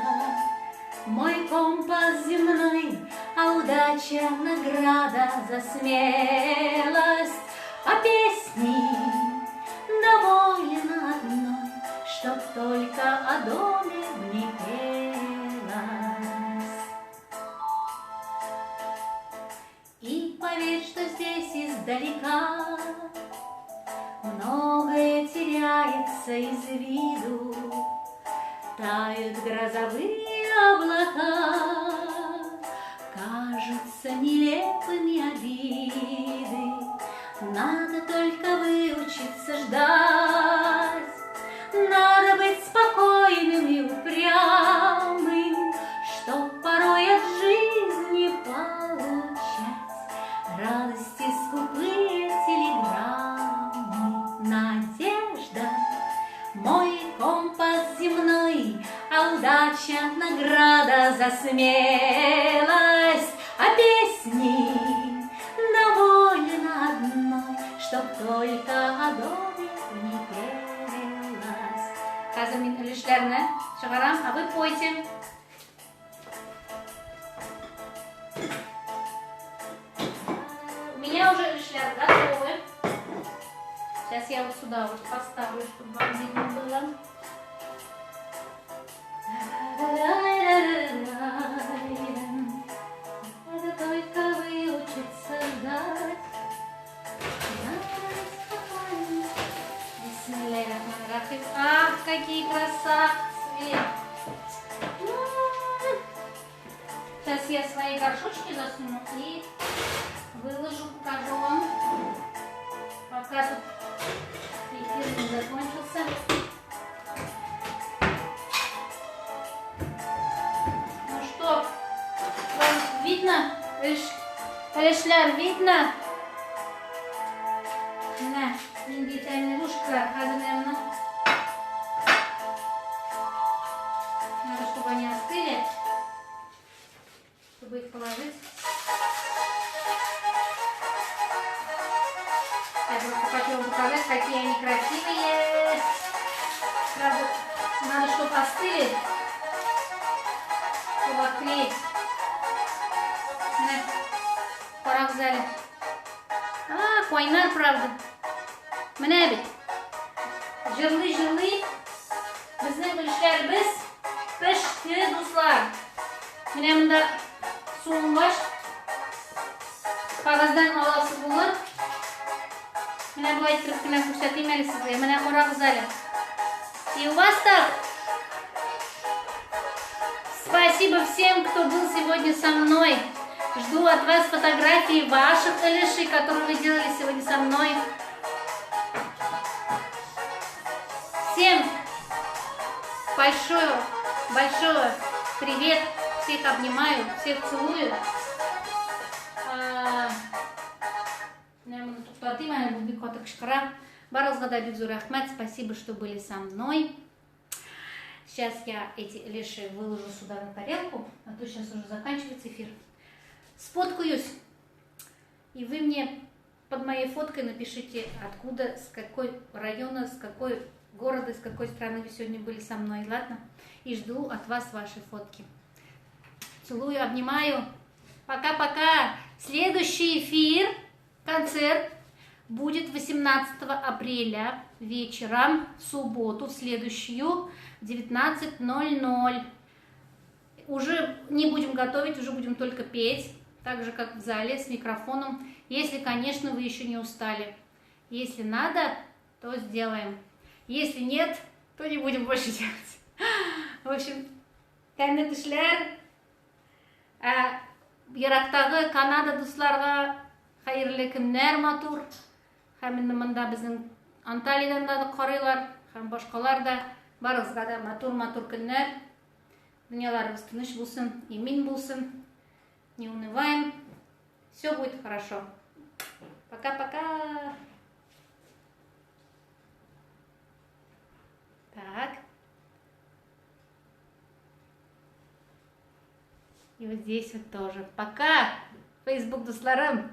— мой компас земной, а удача — награда за смелость. А песни довольно одной, чтоб только о доме в ней пелось. И поверь, что здесь издалека многое теряется из виду, тают грозовые облака, кажутся нелепыми обиды. Надо только выучиться ждать, надо быть спокойным и упрямым, чтоб порой от жизни получать радости скупые телеграммы. Надежда — мой компас земной, а удача — награда за смелость. А песни довольно одной, чтоб только о доме не пелось. Қазір мен үлішлеріні шығарам, а вы пойте. У меня уже үлішлер готовы. Сейчас я вот сюда вот поставлю, чтобы вам видно было. Надо только выучиться ждать. Бисмиллахиррахманиррахим. Ах, какие красавцы! Сейчас я свои горшочки засуну и выложу, покажу вам. Пока тут эфир не закончился. Ну что, вам видно? Үлішлер видно? Мына, менде тайный ушко, наверное. Надо, чтобы они остыли, чтобы их положить. Я просто хочу вам показать, какие они красивые. Правда, надо, чтобы остыли, чтобы отклеить. Пора в зале. Койнар, правда. Міне бит. Жырлы. Біздің үлішлер біз пішті дуслар. Міне мұнда суым бар. Қағаздан аласы болыр. Міне бұлай тұрып кіна көрсетейін әлі сізге. Міне қора қызалі. И у вас так. Спасибо всем, кто был сегодня со мной. Жду от вас фотографии ваших үлішей, которые вы делали сегодня со мной. Всем большое привет. Всех обнимаю, всех целую. Спасибо, что были со мной. Сейчас я эти леши выложу сюда на тарелку, а то сейчас уже заканчивается эфир. Сфоткаюсь, и вы мне под моей фоткой напишите, откуда, с какой района, с какой города, с какой страны вы сегодня были со мной, ладно? И жду от вас ваши фотки. Целую, обнимаю. Пока-пока. Следующий эфир, концерт, будет 18 апреля вечером, в субботу, в следующую, в 19:00. Уже не будем готовить, уже будем только петь, так же, как в зале, с микрофоном, если, конечно, вы еще не устали. Если надо, то сделаем. Если нет, то не будем больше делать. В общем, кәнді түшлер, Ирактағы Канада дусларға хайырлы көннәр матур. Һәм инде монда безнең Анталиядән да карыйлар, һәм башкалар да, барыгызга да матур көннәр. Дөньяларыбыз тыныч булсын, имин булсын. Не унываем. Все будет хорошо. Пока-пока. Так. И вот здесь вот тоже. Пока, Facebook дусларым.